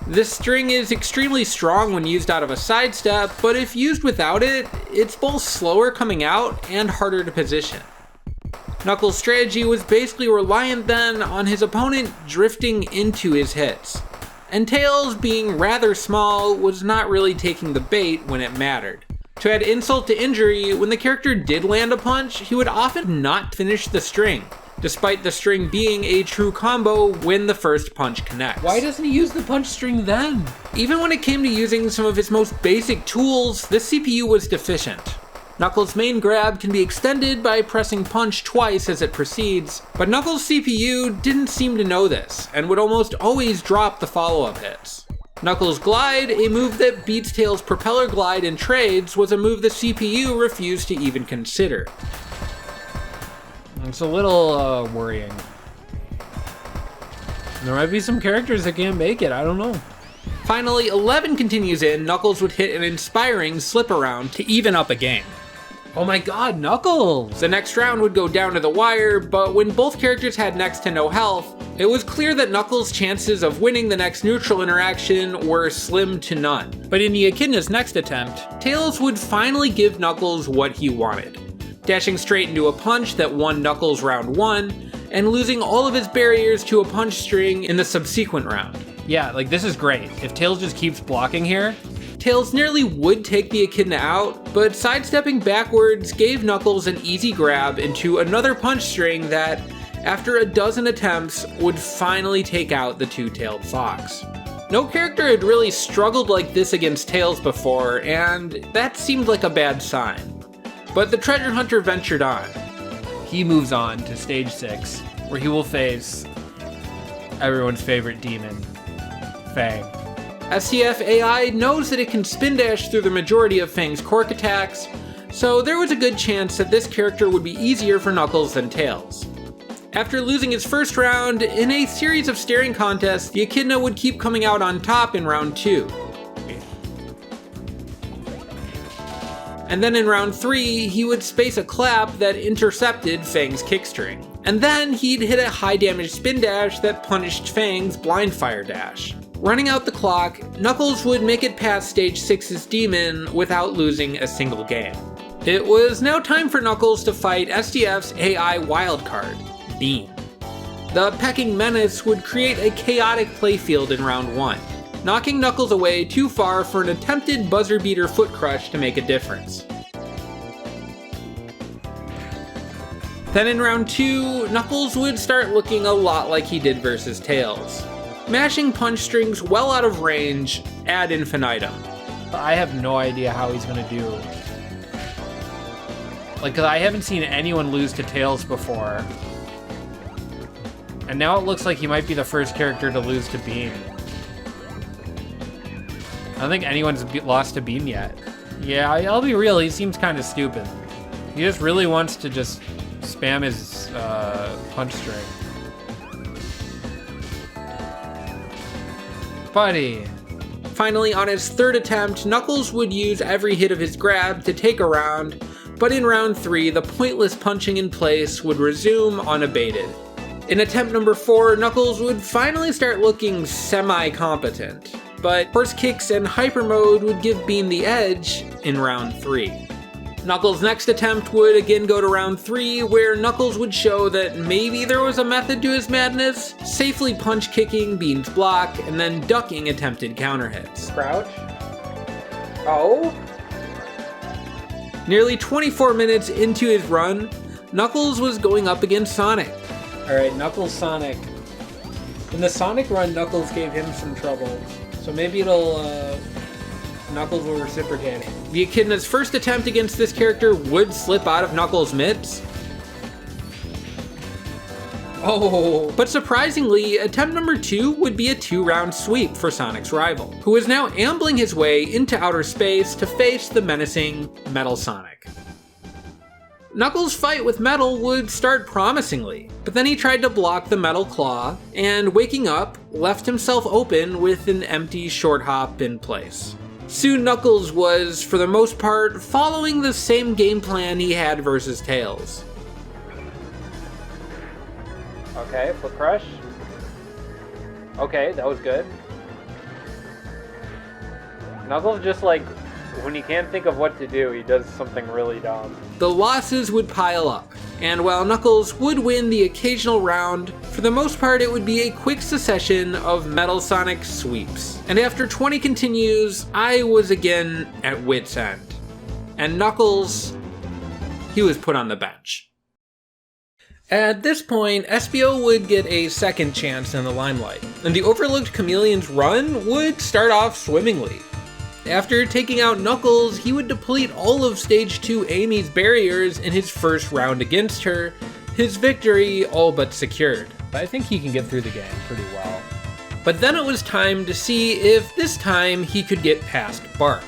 This string is extremely strong when used out of a sidestep, but if used without it, it's both slower coming out and harder to position. Knuckles' strategy was basically reliant then on his opponent drifting into his hits, and Tails, being rather small, was not really taking the bait when it mattered. To add insult to injury, when the character did land a punch, he would often not finish the string, despite the string being a true combo when the first punch connects. Why doesn't he use the punch string then? Even when it came to using some of his most basic tools, the CPU was deficient. Knuckles' main grab can be extended by pressing punch twice as it proceeds, but Knuckles' CPU didn't seem to know this, and would almost always drop the follow-up hits. Knuckles' glide, a move that beats Tails' propeller glide in trades, was a move the CPU refused to even consider. It's a little worrying. There might be some characters that can't make it, I don't know. Finally, 11 continues in, Knuckles would hit an inspiring slip around to even up a game. Oh my god, Knuckles! The next round would go down to the wire, but when both characters had next to no health, it was clear that Knuckles' chances of winning the next neutral interaction were slim to none. But in the Echidna's next attempt, Tails would finally give Knuckles what he wanted, dashing straight into a punch that won Knuckles round 1, and losing all of his barriers to a punch string in the subsequent round. Yeah, like this is great. If Tails just keeps blocking here, Tails nearly would take the Echidna out, but sidestepping backwards gave Knuckles an easy grab into another punch string that, after a dozen attempts, would finally take out the two-tailed fox. No character had really struggled like this against Tails before, and that seemed like a bad sign. But the treasure hunter ventured on. he moves on to stage 6, where he will face everyone's favorite demon, Fang. STF AI knows that it can spin dash through the majority of Fang's quirk attacks, so there was a good chance that this character would be easier for Knuckles than Tails. After losing his first round, in a series of staring contests, the Echidna would keep coming out on top in round 2. And then in round 3, he would space a clap that intercepted Fang's kickstring. And then he'd hit a high damage spin dash that punished Fang's blind fire dash. Running out the clock, Knuckles would make it past stage 6's demon without losing a single game. It was now time for Knuckles to fight STF's AI wildcard, Beam. The Pecking Menace would create a chaotic playfield in round 1, knocking Knuckles away too far for an attempted buzzer beater foot crush to make a difference. Then in round 2, Knuckles would start looking a lot like he did versus Tails. Mashing punch strings well out of range ad infinitum. I have no idea how he's gonna do. Like, 'cause I haven't seen anyone lose to Tails before. And now it looks like he might be the first character to lose to Bean. I don't think anyone's lost to Bean yet. Yeah, I'll be real, he seems kind of stupid. He just really wants to just spam his punch string. Buddy. Finally, on his third attempt, Knuckles would use every hit of his grab to take a round, but in round 3, the pointless punching in place would resume unabated. In attempt number 4, Knuckles would finally start looking semi-competent, but horse kicks and hyper mode would give Bean the edge in round 3. Knuckles' next attempt would again go to round 3, where Knuckles would show that maybe there was a method to his madness, safely punch kicking Bean's block and then ducking attempted counter hits. Crouch. Oh. Nearly 24 minutes into his run, Knuckles was going up against Sonic. Alright, Knuckles Sonic. In the Sonic run, Knuckles gave him some trouble. So maybe Knuckles will reciprocate. The Echidna's first attempt against this character would slip out of Knuckles' mitts. Oh, but surprisingly, attempt number 2 would be a 2-round sweep for Sonic's rival, who is now ambling his way into outer space to face the menacing Metal Sonic. Knuckles' fight with Metal would start promisingly, but then he tried to block the Metal Claw, and waking up, left himself open with an empty short hop in place. Soon Knuckles was, for the most part, following the same game plan he had versus Tails. Okay, Foot Crush. Okay, that was good. Knuckles just like, when he can't think of what to do, he does something really dumb. The losses would pile up, and while Knuckles would win the occasional round, for the most part it would be a quick succession of Metal Sonic sweeps. And after 20 continues, I was again at wit's end. And Knuckles, he was put on the bench. At this point, Espio would get a second chance in the limelight, and the overlooked Chameleon's run would start off swimmingly. After taking out Knuckles, he would deplete all of Stage 2 Amy's barriers in his first round against her, his victory all but secured. I think he can get through the game pretty well. But then it was time to see if this time he could get past Bark,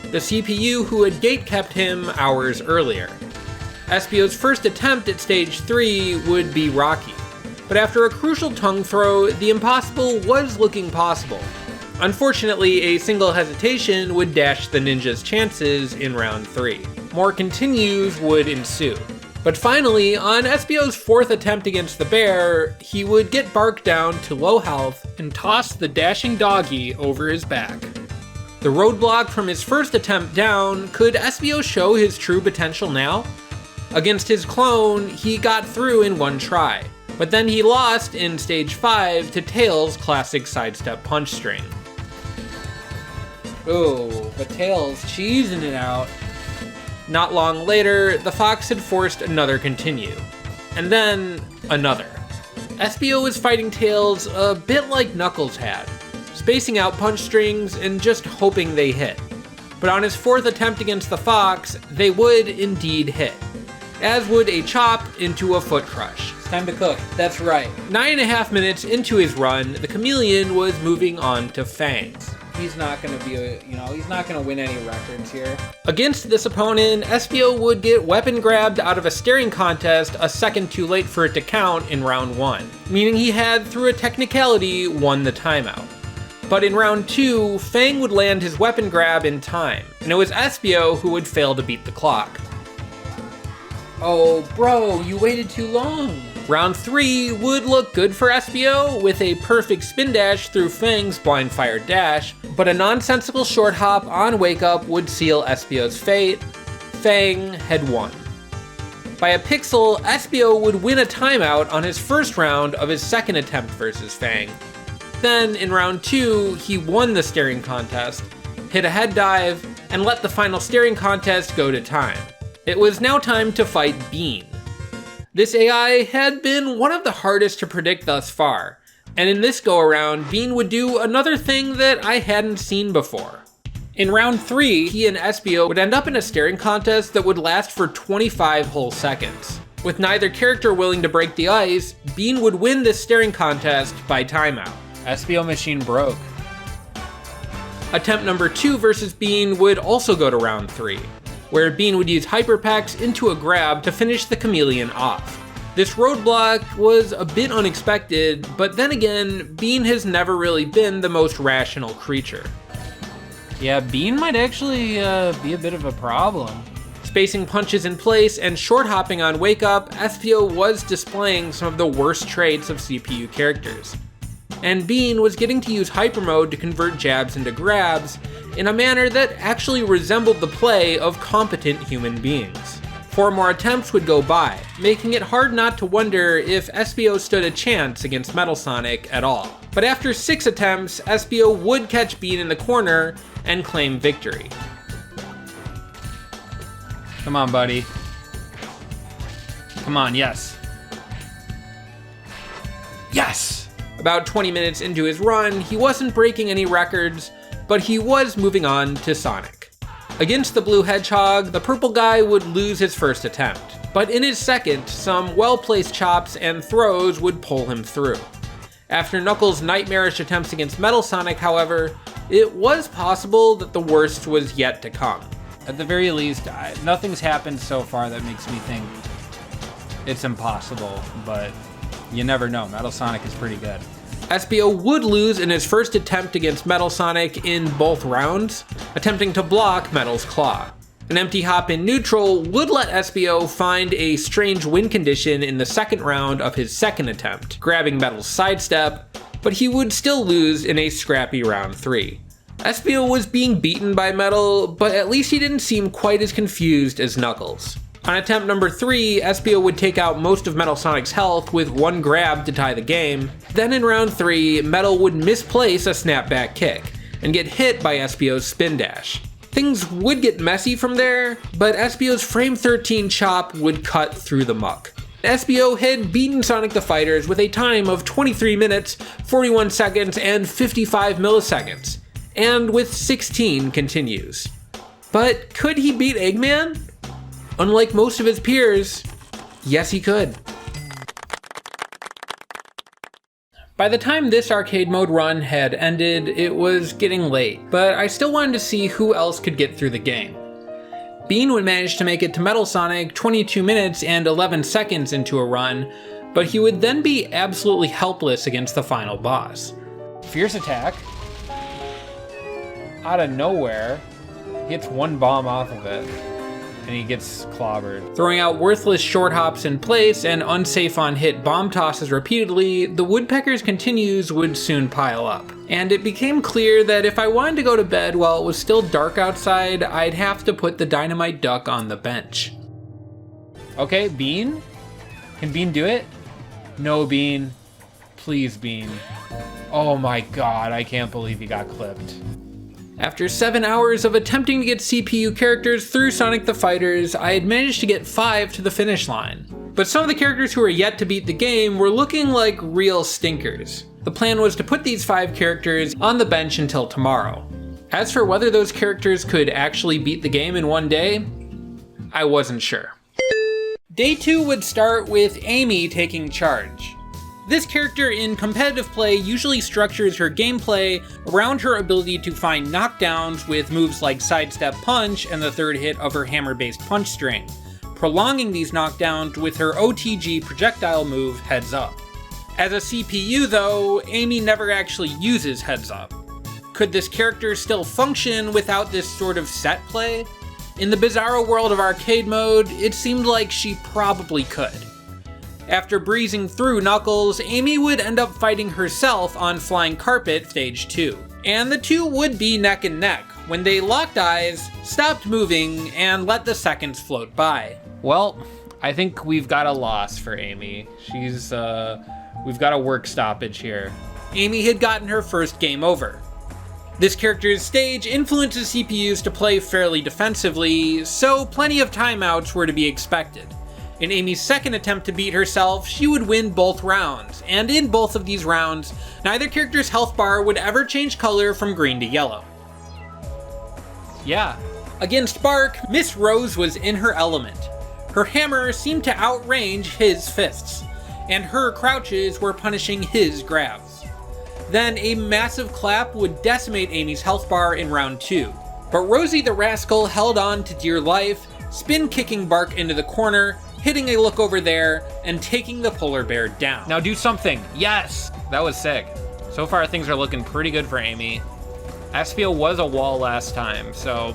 the CPU who had gatekept him hours earlier. Espio's first attempt at Stage 3 would be rocky, but after a crucial tongue throw, the impossible was looking possible. Unfortunately, a single hesitation would dash the ninja's chances in round 3. More continues would ensue. But finally, on Espio's fourth attempt against the bear, he would get Bark down to low health and toss the dashing doggy over his back. The roadblock from his first attempt down, could Espio show his true potential now? Against his clone, he got through in one try, but then he lost in Stage 5 to Tails' classic sidestep punch string. Ooh, but Tails cheesing it out. Not long later, the Fox had forced another continue, and then another. Espio was fighting Tails a bit like Knuckles had, spacing out punch strings and just hoping they hit. But on his fourth attempt against the Fox, they would indeed hit, as would a chop into a foot crush. It's time to cook, that's right. 9.5 minutes into his run, the Chameleon was moving on to Fang. He's not going to be, he's not going to win any records here. Against this opponent, Espio would get weapon grabbed out of a staring contest a second too late for it to count in round 1, meaning he had, through a technicality, won the timeout. But in round 2, Fang would land his weapon grab in time, and it was Espio who would fail to beat the clock. Oh, bro, you waited too long. Round 3 would look good for Espio, with a perfect spin dash through Fang's blind fire dash, but a nonsensical short hop on wake up would seal Espio's fate. Fang had won. By a pixel, Espio would win a timeout on his first round of his second attempt versus Fang. Then, in round 2, he won the staring contest, hit a head dive, and let the final staring contest go to time. It was now time to fight Bean. This AI had been one of the hardest to predict thus far, and in this go-around, Bean would do another thing that I hadn't seen before. In round 3, he and Espio would end up in a staring contest that would last for 25 whole seconds. With neither character willing to break the ice, Bean would win this staring contest by timeout. Espio machine broke. Attempt number 2 versus Bean would also go to round 3, where Bean would use Hyper Packs into a grab to finish the chameleon off. This roadblock was a bit unexpected, but then again, Bean has never really been the most rational creature. Yeah, Bean might actually be a bit of a problem. Spacing punches in place and short hopping on wake up, Espio was displaying some of the worst traits of CPU characters. And Bean was getting to use hyper mode to convert jabs into grabs in a manner that actually resembled the play of competent human beings. 4 more attempts would go by, making it hard not to wonder if Espio stood a chance against Metal Sonic at all. But after 6 attempts, Espio would catch Bean in the corner and claim victory. Come on, buddy. Come on, yes. Yes! About 20 minutes into his run, he wasn't breaking any records, but he was moving on to Sonic. Against the blue hedgehog, the purple guy would lose his first attempt, but in his second, some well-placed chops and throws would pull him through. After Knuckles' nightmarish attempts against Metal Sonic, however, it was possible that the worst was yet to come. At the very least, nothing's happened so far that makes me think it's impossible, but you never know. Metal Sonic is pretty good. Espio would lose in his first attempt against Metal Sonic in both rounds, attempting to block Metal's claw. An empty hop in neutral would let Espio find a strange win condition in the second round of his second attempt, grabbing Metal's sidestep, but he would still lose in a scrappy round 3. Espio was being beaten by Metal, but at least he didn't seem quite as confused as Knuckles. On attempt number 3, Espio would take out most of Metal Sonic's health with 1 grab to tie the game. Then in round 3, Metal would misplace a snapback kick and get hit by Espio's spin dash. Things would get messy from there, but Espio's frame 13 chop would cut through the muck. Espio had beaten Sonic the Fighters with a time of 23 minutes, 41 seconds, and 55 milliseconds, and with 16 continues. But could he beat Eggman? Unlike most of his peers, yes he could. By the time this arcade mode run had ended, it was getting late, but I still wanted to see who else could get through the game. Bean would manage to make it to Metal Sonic 22 minutes and 11 seconds into a run, but he would then be absolutely helpless against the final boss. Fierce attack. Out of nowhere, hits 1 bomb off of it, and he gets clobbered. Throwing out worthless short hops in place and unsafe on hit bomb tosses repeatedly, the Woodpecker's continues would soon pile up. And it became clear that if I wanted to go to bed while it was still dark outside, I'd have to put the dynamite duck on the bench. Okay, Bean? Can Bean do it? No, Bean. Please, Bean. Oh my god, I can't believe he got clipped. After 7 hours of attempting to get CPU characters through Sonic the Fighters, I had managed to get 5 to the finish line. But some of the characters who were yet to beat the game were looking like real stinkers. The plan was to put these 5 characters on the bench until tomorrow. As for whether those characters could actually beat the game in one day, I wasn't sure. Day 2 would start with Amy taking charge. This character in competitive play usually structures her gameplay around her ability to find knockdowns with moves like Sidestep Punch and the third hit of her hammer-based punch string, prolonging these knockdowns with her OTG projectile move Heads Up. As a CPU though, Amy never actually uses Heads Up. Could this character still function without this sort of set play? In the bizarro world of arcade mode, it seemed like she probably could. After breezing through Knuckles, Amy would end up fighting herself on Flying Carpet Stage 2. And the two would be neck and neck when they locked eyes, stopped moving, and let the seconds float by. Well, I think we've got a loss for Amy. We've got a work stoppage here. Amy had gotten her first game over. This character's stage influences CPUs to play fairly defensively, so plenty of timeouts were to be expected. In Amy's second attempt to beat herself, she would win both rounds, and in both of these rounds, neither character's health bar would ever change color from green to yellow. Yeah. Against Bark, Miss Rose was in her element. Her hammer seemed to outrange his fists, and her crouches were punishing his grabs. Then a massive clap would decimate Amy's health bar in round 2. But Rosie the Rascal held on to dear life, spin-kicking Bark into the corner, hitting a look over there, and taking the polar bear down. Now do something. Yes! That was sick. So far things are looking pretty good for Amy. Espio was a wall last time, so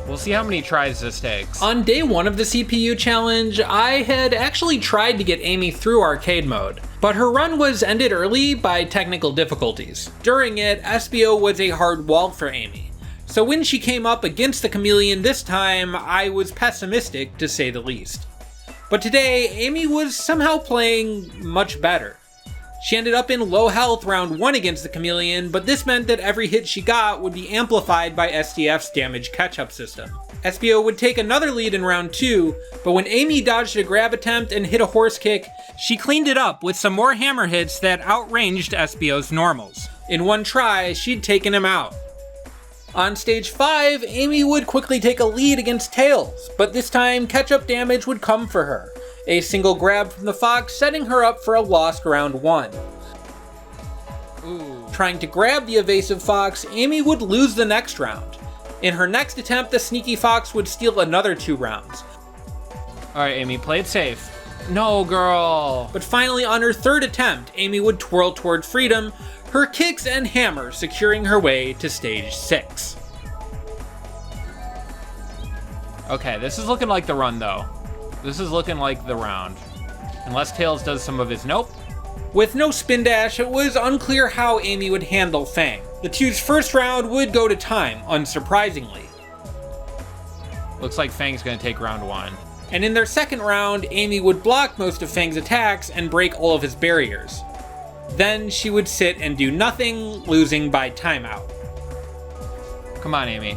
we'll see how many tries this takes. On day 1 of the CPU challenge, I had actually tried to get Amy through arcade mode, but her run was ended early by technical difficulties. During it, Espio was a hard wall for Amy. So when she came up against the chameleon this time, I was pessimistic to say the least. But today, Amy was somehow playing much better. She ended up in low health round 1 against the chameleon, but this meant that every hit she got would be amplified by SDF's damage catch-up system. Espio would take another lead in round 2, but when Amy dodged a grab attempt and hit a horse kick, she cleaned it up with some more hammer hits that outranged Espio's normals. In one try, she'd taken him out. On stage 5, Amy would quickly take a lead against Tails, but this time catch-up damage would come for her. A single grab from the fox setting her up for a lost round 1. Trying to grab the evasive fox, Amy would lose the next round. In her next attempt, the sneaky fox would steal another 2 rounds. Alright, Amy, play it safe. No, girl! But finally, on her 3rd attempt, Amy would twirl toward freedom, her kicks and hammer securing her way to stage 6. Okay, this is looking like the run, though. This is looking like the round. Unless Tails does some of his nope. With no spin dash, it was unclear how Amy would handle Fang. The two's first round would go to time, unsurprisingly. Looks like Fang's gonna take round 1. And in their second round, Amy would block most of Fang's attacks and break all of his barriers. Then she would sit and do nothing, losing by timeout. Come on, Amy.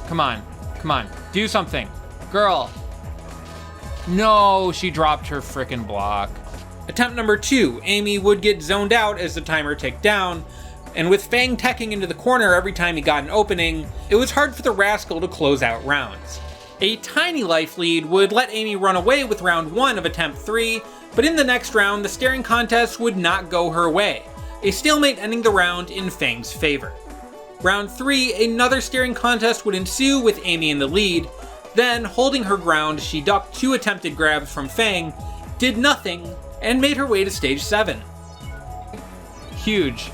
Come on. Come on. Do something. Girl. No, she dropped her frickin' block. Attempt number 2, Amy would get zoned out as the timer ticked down, and with Fang teching into the corner every time he got an opening, it was hard for the Rascal to close out rounds. A tiny life lead would let Amy run away with round 1 of attempt 3, but in the next round, the staring contest would not go her way, a stalemate ending the round in Fang's favor. Round 3, another staring contest would ensue with Amy in the lead. Then, holding her ground, she ducked 2 attempted grabs from Fang, did nothing, and made her way to stage 7. Huge.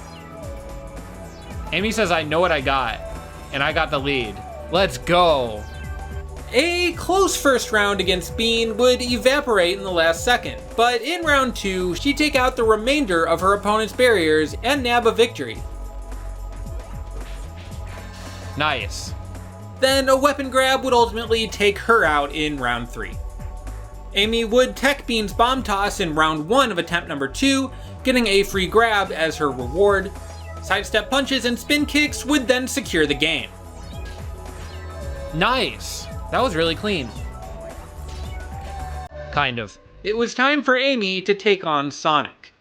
Amy says, I know what I got, and I got the lead. Let's go. A close first round against Bean would evaporate in the last second, but in round 2, she'd take out the remainder of her opponent's barriers and nab a victory. Nice. Then a weapon grab would ultimately take her out in round 3. Amy would tech Bean's bomb toss in round 1 of attempt number 2, getting a free grab as her reward. Sidestep punches and spin kicks would then secure the game. Nice. That was really clean. Kind of. It was time for Amy to take on Sonic.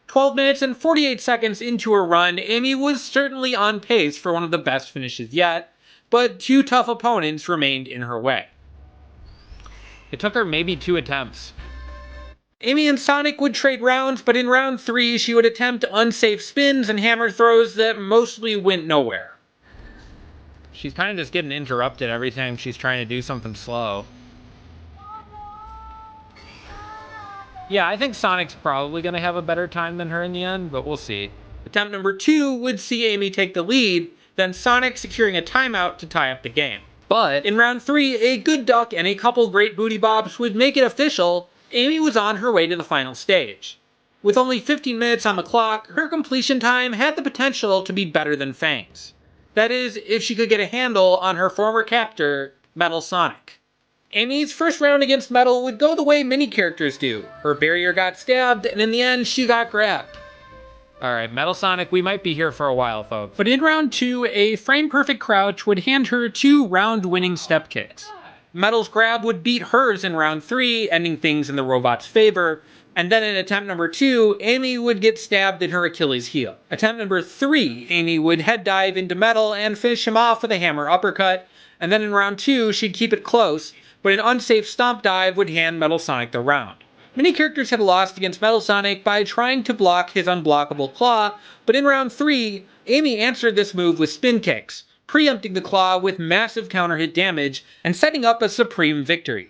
12 minutes and 48 seconds into her run, Amy was certainly on pace for one of the best finishes yet, but 2 tough opponents remained in her way. It took her maybe 2 attempts. Amy and Sonic would trade rounds, but in round 3 she would attempt unsafe spins and hammer throws that mostly went nowhere. She's kind of just getting interrupted every time she's trying to do something slow. Yeah, I think Sonic's probably going to have a better time than her in the end, but we'll see. Attempt number 2 would see Amy take the lead, then Sonic securing a timeout to tie up the game. But in round 3, a good duck and a couple great booty bops would make it official. Amy was on her way to the final stage. With only 15 minutes on the clock, her completion time had the potential to be better than Fang's. That is, if she could get a handle on her former captor, Metal Sonic. Amy's first round against Metal would go the way many characters do. Her barrier got stabbed, and in the end, she got grabbed. Alright, Metal Sonic, we might be here for a while, folks. But in round 2, a frame-perfect crouch would hand her 2 round-winning step kicks. Metal's grab would beat hers in round 3, ending things in the robot's favor. And then in attempt number 2, Amy would get stabbed in her Achilles heel. Attempt number 3, Amy would head dive into Metal and finish him off with a hammer uppercut. And then in round 2, she'd keep it close, but an unsafe stomp dive would hand Metal Sonic the round. Many characters had lost against Metal Sonic by trying to block his unblockable claw, but in round 3, Amy answered this move with spin kicks, preempting the claw with massive counter hit damage and setting up a supreme victory.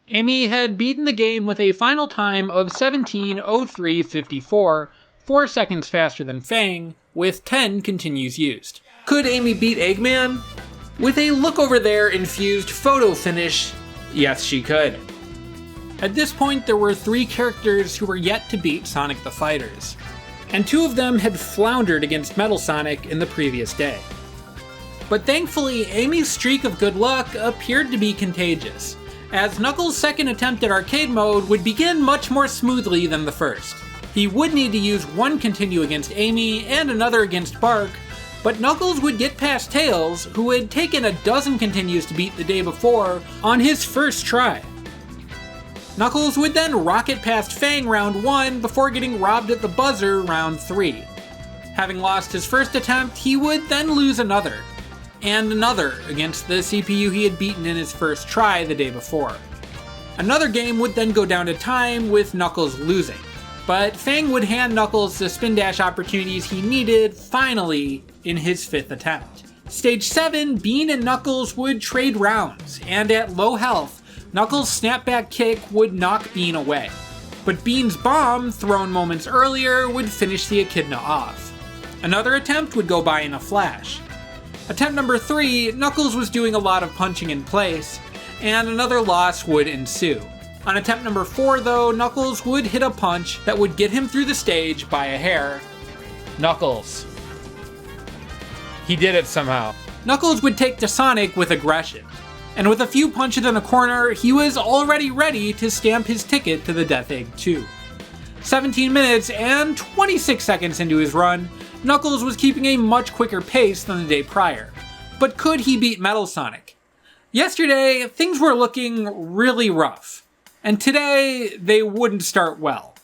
Amy had beaten the game with a final time of 17:03:54, 4 seconds faster than Fang, with 10 continues used. Could Amy beat Eggman? With a look over there infused photo finish, yes she could. At this point there were 3 characters who were yet to beat Sonic the Fighters, and 2 of them had floundered against Metal Sonic in the previous day. But thankfully, Amy's streak of good luck appeared to be contagious, as Knuckles' second attempt at arcade mode would begin much more smoothly than the first. He would need to use one continue against Amy and another against Bark, but Knuckles would get past Tails, who had taken a dozen continues to beat the day before, on his first try. Knuckles would then rocket past Fang round 1 before getting robbed at the buzzer round 3. Having lost his first attempt, he would then lose another, and another against the CPU he had beaten in his first try the day before. Another game would then go down to time with Knuckles losing, but Fang would hand Knuckles the spin dash opportunities he needed, finally, in his 5th attempt. Stage 7, Bean and Knuckles would trade rounds, and at low health, Knuckles' snapback kick would knock Bean away, but Bean's bomb, thrown moments earlier, would finish the echidna off. Another attempt would go by in a flash. Attempt number 3, Knuckles was doing a lot of punching in place, and another loss would ensue. On attempt number 4 though, Knuckles would hit a punch that would get him through the stage by a hair. Knuckles. He did it somehow. Knuckles would take to Sonic with aggression, and with a few punches in the corner, he was already ready to stamp his ticket to the Death Egg 2. 17 minutes and 26 seconds into his run, Knuckles was keeping a much quicker pace than the day prior. But could he beat Metal Sonic? Yesterday, things were looking really rough, and today, they wouldn't start well.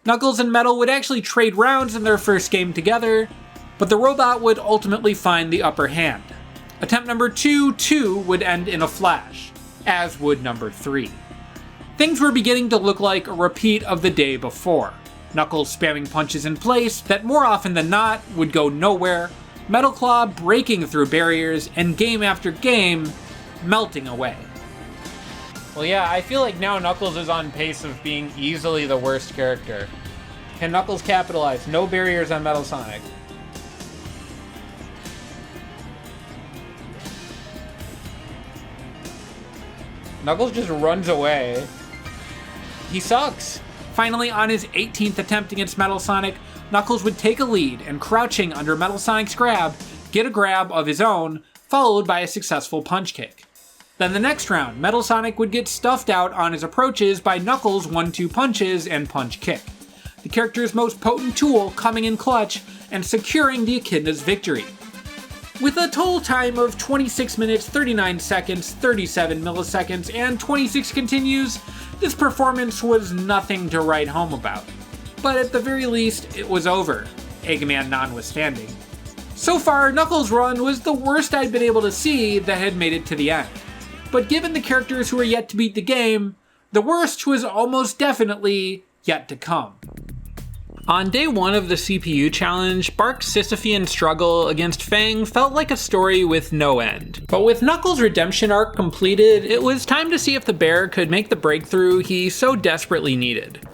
Knuckles and Metal would actually trade rounds in their first game together, but the robot would ultimately find the upper hand. Attempt number 2, too, would end in a flash, as would number 3. Things were beginning to look like a repeat of the day before. Knuckles spamming punches in place that more often than not would go nowhere, Metal Claw breaking through barriers, and game after game, melting away. Well yeah, I feel like now Knuckles is on pace of being easily the worst character. Can Knuckles capitalize? No barriers on Metal Sonic. Knuckles just runs away. He sucks. Finally, on his 18th attempt against Metal Sonic, Knuckles would take a lead and, crouching under Metal Sonic's grab, get a grab of his own, followed by a successful punch kick. Then the next round, Metal Sonic would get stuffed out on his approaches by Knuckles' 1-2 punches and punch kick, the character's most potent tool coming in clutch and securing the Echidna's victory. With a total time of 26 minutes, 39 seconds, 37 milliseconds, and 26 continues, this performance was nothing to write home about. But at the very least, it was over, Eggman notwithstanding. So far, Knuckles' run was the worst I'd been able to see that had made it to the end. But given the characters who were yet to beat the game, the worst was almost definitely yet to come. On day 1 of the CPU challenge, Bark's Sisyphean struggle against Fang felt like a story with no end. But with Knuckles' redemption arc completed, it was time to see if the bear could make the breakthrough he so desperately needed.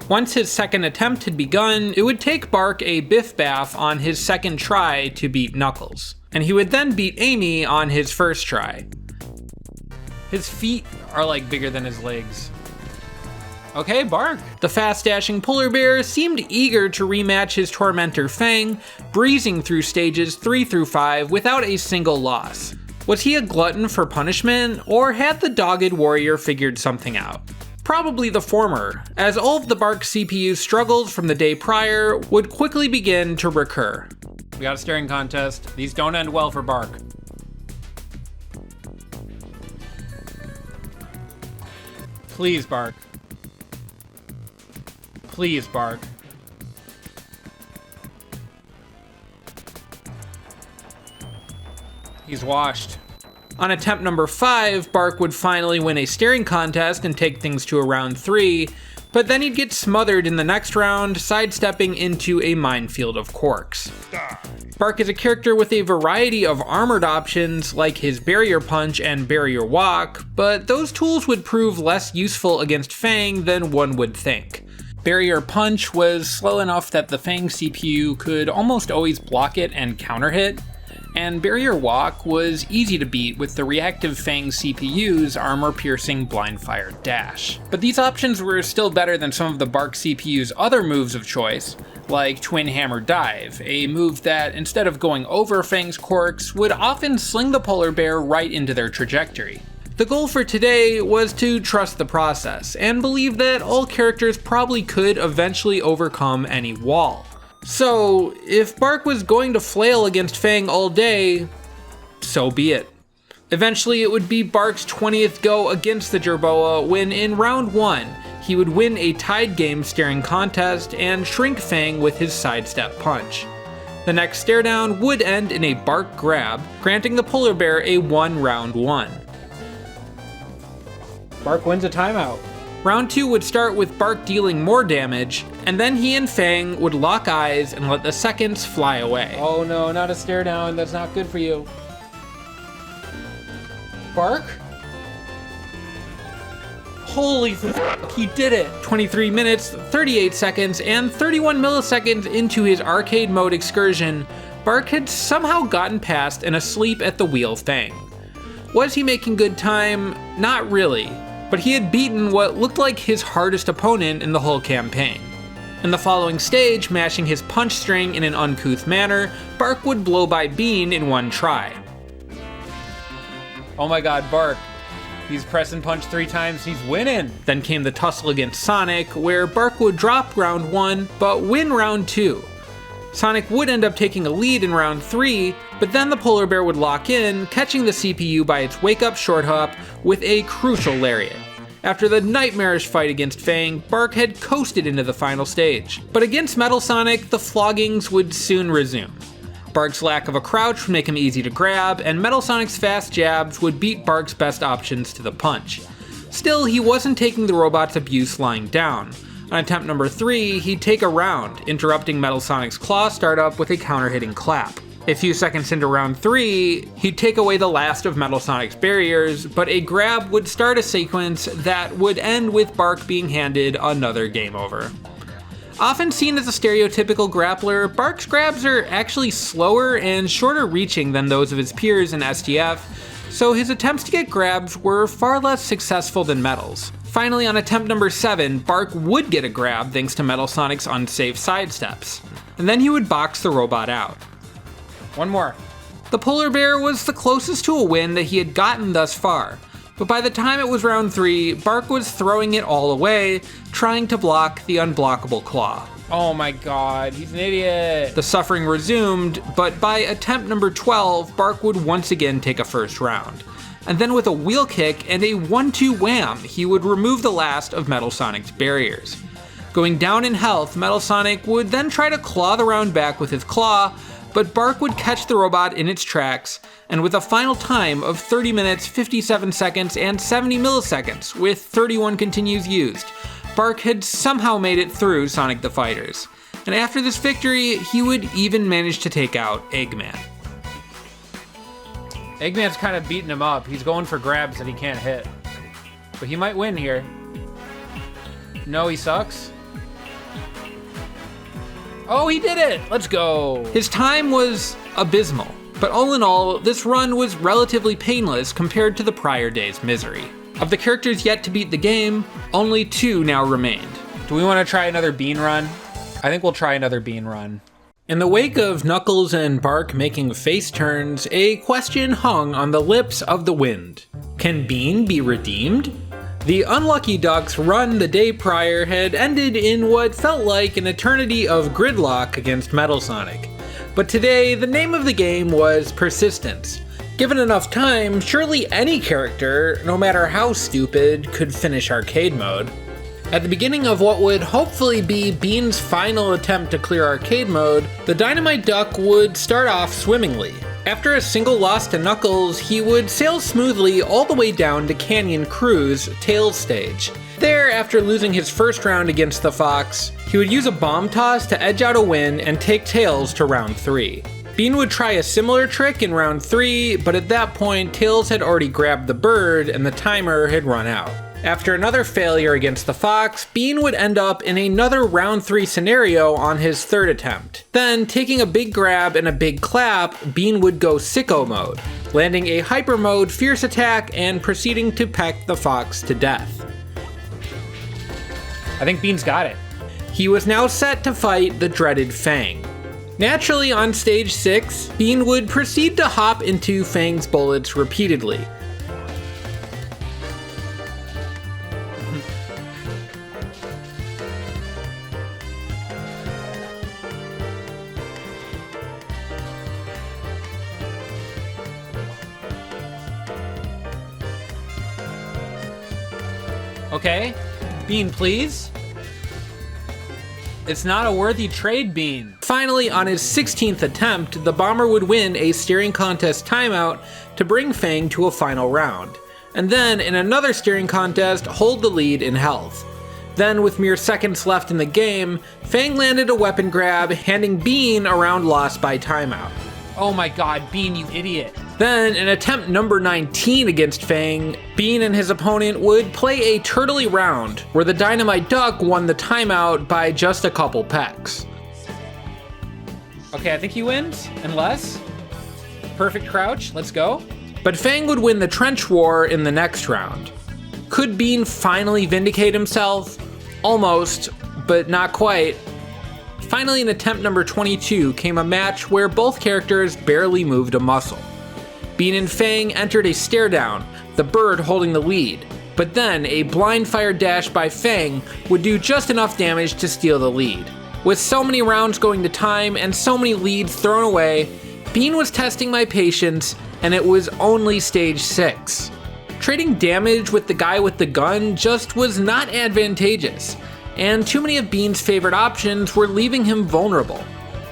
Once his second attempt had begun, it would take Bark a biff baff on his second try to beat Knuckles, and he would then beat Amy on his first try. His feet are like bigger than his legs. Okay, Bark. The fast-dashing polar bear seemed eager to rematch his tormentor Fang, breezing through stages 3 through 5 without a single loss. Was he a glutton for punishment, or had the dogged warrior figured something out? Probably the former, as all of the Bark CPU struggles from the day prior would quickly begin to recur. We got a staring contest. These don't end well for Bark. Please, Bark. Please, Bark. He's washed. On attempt number 5, Bark would finally win a staring contest and take things to a round 3, but then he'd get smothered in the next round, sidestepping into a minefield of corks. Bark is a character with a variety of armored options like his barrier punch and barrier walk, but those tools would prove less useful against Fang than one would think. Barrier punch was slow enough that the Fang CPU could almost always block it and counter hit, and barrier walk was easy to beat with the reactive Fang CPU's armor-piercing blind-fire dash. But these options were still better than some of the Bark CPU's other moves of choice, like Twin Hammer Dive, a move that, instead of going over Fang's corks, would often sling the polar bear right into their trajectory. The goal for today was to trust the process, and believe that all characters probably could eventually overcome any wall. So, if Bark was going to flail against Fang all day, so be it. Eventually it would be Bark's 20th go against the Jerboa when in round 1, he would win a tied game staring contest and shrink Fang with his sidestep punch. The next stare down would end in a Bark grab, granting the polar bear a 1 round 1. Bark wins a timeout. Round 2 would start with Bark dealing more damage, and then he and Fang would lock eyes and let the seconds fly away. Oh no, not a stare down. That's not good for you. Bark? Holy f***, he did it! 23 minutes, 38 seconds, and 31 milliseconds into his arcade mode excursion, Bark had somehow gotten past and asleep at the wheel Fang. Was he making good time? Not really. But he had beaten what looked like his hardest opponent in the whole campaign. In the following stage, mashing his punch string in an uncouth manner, Bark would blow by Bean in one try. Oh my god, Bark. He's pressing punch 3 times, he's winning! Then came the tussle against Sonic, where Bark would drop round 1, but win round 2. Sonic would end up taking a lead in round 3, but then the polar bear would lock in, catching the CPU by its wake-up short hop with a crucial lariat. After the nightmarish fight against Fang, Bark had coasted into the final stage. But against Metal Sonic, the floggings would soon resume. Bark's lack of a crouch would make him easy to grab, and Metal Sonic's fast jabs would beat Bark's best options to the punch. Still, he wasn't taking the robot's abuse lying down. On attempt number 3, he'd take a round, interrupting Metal Sonic's claw startup with a counter-hitting clap. A few seconds into round 3, he'd take away the last of Metal Sonic's barriers, but a grab would start a sequence that would end with Bark being handed another game over. Often seen as a stereotypical grappler, Bark's grabs are actually slower and shorter reaching than those of his peers in STF, so his attempts to get grabs were far less successful than Metal's. Finally, on attempt number 7, Bark would get a grab thanks to Metal Sonic's unsafe sidesteps, and then he would box the robot out. One more. The polar bear was the closest to a win that he had gotten thus far, but by the time it was round 3, Bark was throwing it all away, trying to block the unblockable claw. Oh my god, he's an idiot. The suffering resumed, but by attempt number 12, Bark would once again take a first round. And then with a wheel kick and a 1-2 wham, he would remove the last of Metal Sonic's barriers. Going down in health, Metal Sonic would then try to claw the round back with his claw, but Bark would catch the robot in its tracks, and with a final time of 30 minutes, 57 seconds, and 70 milliseconds, with 31 continues used, Bark had somehow made it through Sonic the Fighters. And after this victory, he would even manage to take out Eggman. Eggman's kind of beating him up. He's going for grabs that he can't hit. But he might win here. No, he sucks. Oh, he did it! Let's go! His time was abysmal, but all in all, this run was relatively painless compared to the prior day's misery. Of the characters yet to beat the game, only 2 now remained. Do we want to try another Bean run? I think we'll try another Bean run. In the wake of Knuckles and Bark making face turns, a question hung on the lips of the wind. Can Bean be redeemed? The Unlucky Ducks' run the day prior had ended in what felt like an eternity of gridlock against Metal Sonic. But today, the name of the game was persistence. Given enough time, surely any character, no matter how stupid, could finish arcade mode. At the beginning of what would hopefully be Bean's final attempt to clear arcade mode, the Dynamite Duck would start off swimmingly. After a single loss to Knuckles, he would sail smoothly all the way down to Canyon Crew's Tails stage. There, after losing his first round against the Fox, he would use a bomb toss to edge out a win and take Tails to round 3. Bean would try a similar trick in round 3, but at that point, Tails had already grabbed the bird and the timer had run out. After another failure against the Fox, Bean would end up in another round 3 scenario on his third attempt. Then, taking a big grab and a big clap, Bean would go sicko mode, landing a hyper mode fierce attack and proceeding to peck the Fox to death. I think Bean's got it. He was now set to fight the dreaded Fang. Naturally, on stage 6, Bean would proceed to hop into Fang's bullets repeatedly. Okay, Bean, please. It's not a worthy trade, Bean. Finally, on his 16th attempt, the bomber would win a steering contest timeout to bring Fang to a final round, and then in another steering contest, hold the lead in health. Then, with mere seconds left in the game, Fang landed a weapon grab, handing Bean a round lost by timeout. Oh my god, Bean, you idiot. Then, in attempt number 19 against Fang, Bean and his opponent would play a turtley round, where the Dynamite Duck won the timeout by just a couple pecks. Okay, I think he wins, unless... Perfect crouch, let's go. But Fang would win the trench war in the next round. Could Bean finally vindicate himself? Almost, but not quite. Finally, in attempt number 22 came a match where both characters barely moved a muscle. Bean and Fang entered a stare down, the bird holding the lead, but then a blind fire dash by Fang would do just enough damage to steal the lead. With so many rounds going to time and so many leads thrown away, Bean was testing my patience, and it was only stage 6. Trading damage with the guy with the gun just was not advantageous, and too many of Bean's favorite options were leaving him vulnerable.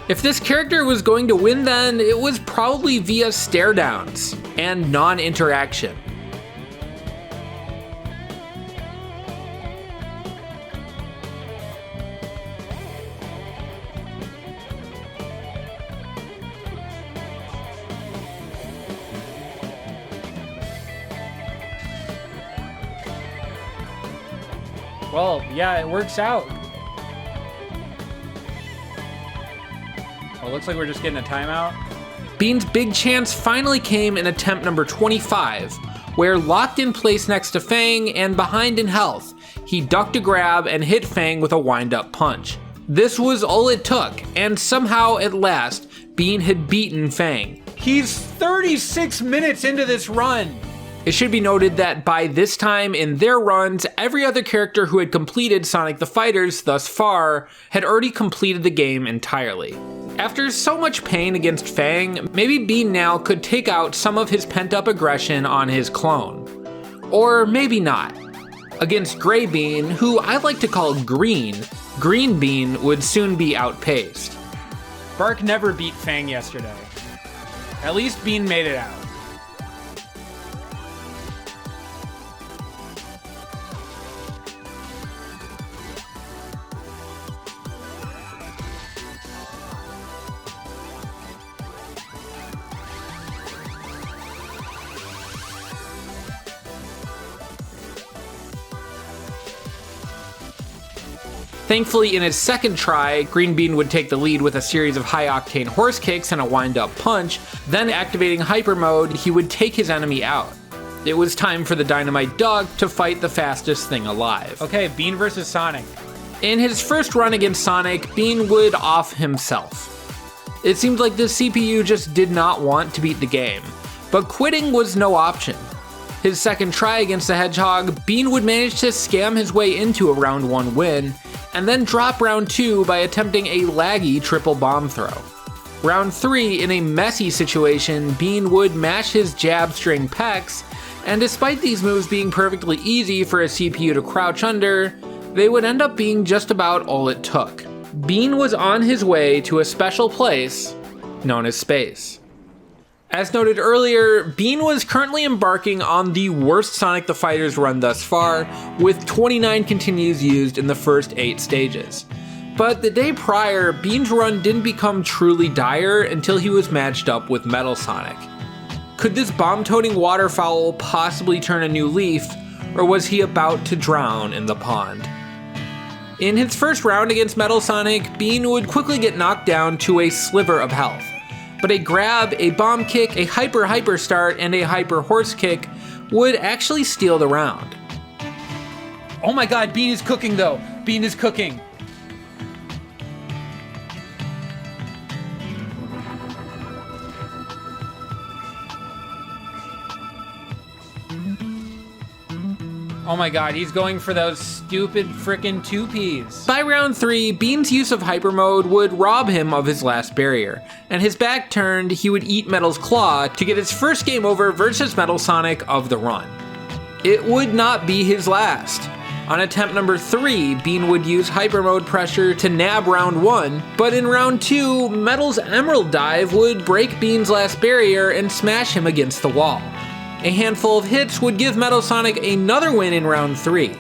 If this character was going to win, then it was probably via stare downs and non-interaction. Well, yeah, it works out. Well, looks like we're just getting a timeout. Bean's big chance finally came in attempt number 25, where locked in place next to Fang and behind in health, he ducked a grab and hit Fang with a wind-up punch. This was all it took, and somehow at last, Bean had beaten Fang. He's 36 minutes into this run! It should be noted that by this time in their runs, every other character who had completed Sonic the Fighters thus far had already completed the game entirely. After so much pain against Fang, maybe Bean now could take out some of his pent-up aggression on his clone. Or maybe not. Against Gray Bean, who I like to call Green, Green Bean would soon be outpaced. Bark never beat Fang yesterday. At least Bean made it out. Thankfully, in his second try, Green Bean would take the lead with a series of high-octane horse kicks and a wind-up punch. Then, activating hyper mode, he would take his enemy out. It was time for the Dynamite Duck to fight the fastest thing alive. Okay, Bean versus Sonic. In his first run against Sonic, Bean would off himself. It seemed like the CPU just did not want to beat the game, but quitting was no option. His second try against the Hedgehog, Bean would manage to scam his way into a round 1 win, and then drop round 2 by attempting a laggy triple bomb throw. Round 3, in a messy situation, Bean would mash his jab string pecs, and despite these moves being perfectly easy for a CPU to crouch under, they would end up being just about all it took. Bean was on his way to a special place known as space. As noted earlier, Bean was currently embarking on the worst Sonic the Fighters run thus far, with 29 continues used in the first 8 stages. But the day prior, Bean's run didn't become truly dire until he was matched up with Metal Sonic. Could this bomb-toting waterfowl possibly turn a new leaf, or was he about to drown in the pond? In his first round against Metal Sonic, Bean would quickly get knocked down to a sliver of health. But a grab, a bomb kick, a hyper start, and a hyper horse kick would actually steal the round. Oh my god, Bean is cooking though. Bean is cooking. Oh my god, he's going for those stupid frickin' 2Ps. By round 3, Bean's use of hyper mode would rob him of his last barrier, and his back turned, he would eat Metal's claw to get his first game over versus Metal Sonic of the run. It would not be his last. On attempt number 3, Bean would use hyper mode pressure to nab round 1, but in round 2, Metal's Emerald Dive would break Bean's last barrier and smash him against the wall. A handful of hits would give Metal Sonic another win in round 3.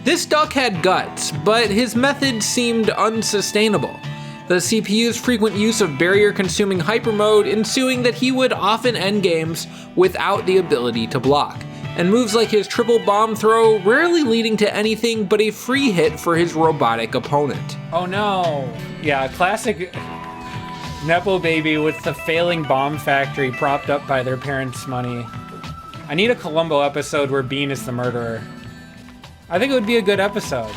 This duck had guts, but his method seemed unsustainable. The CPU's frequent use of barrier-consuming hyper mode ensuing that he would often end games without the ability to block, and moves like his triple bomb throw rarely leading to anything but a free hit for his robotic opponent. Oh no. Yeah, classic Nepo baby with the failing bomb factory propped up by their parents' money. I need a Columbo episode where Bean is the murderer. I think it would be a good episode.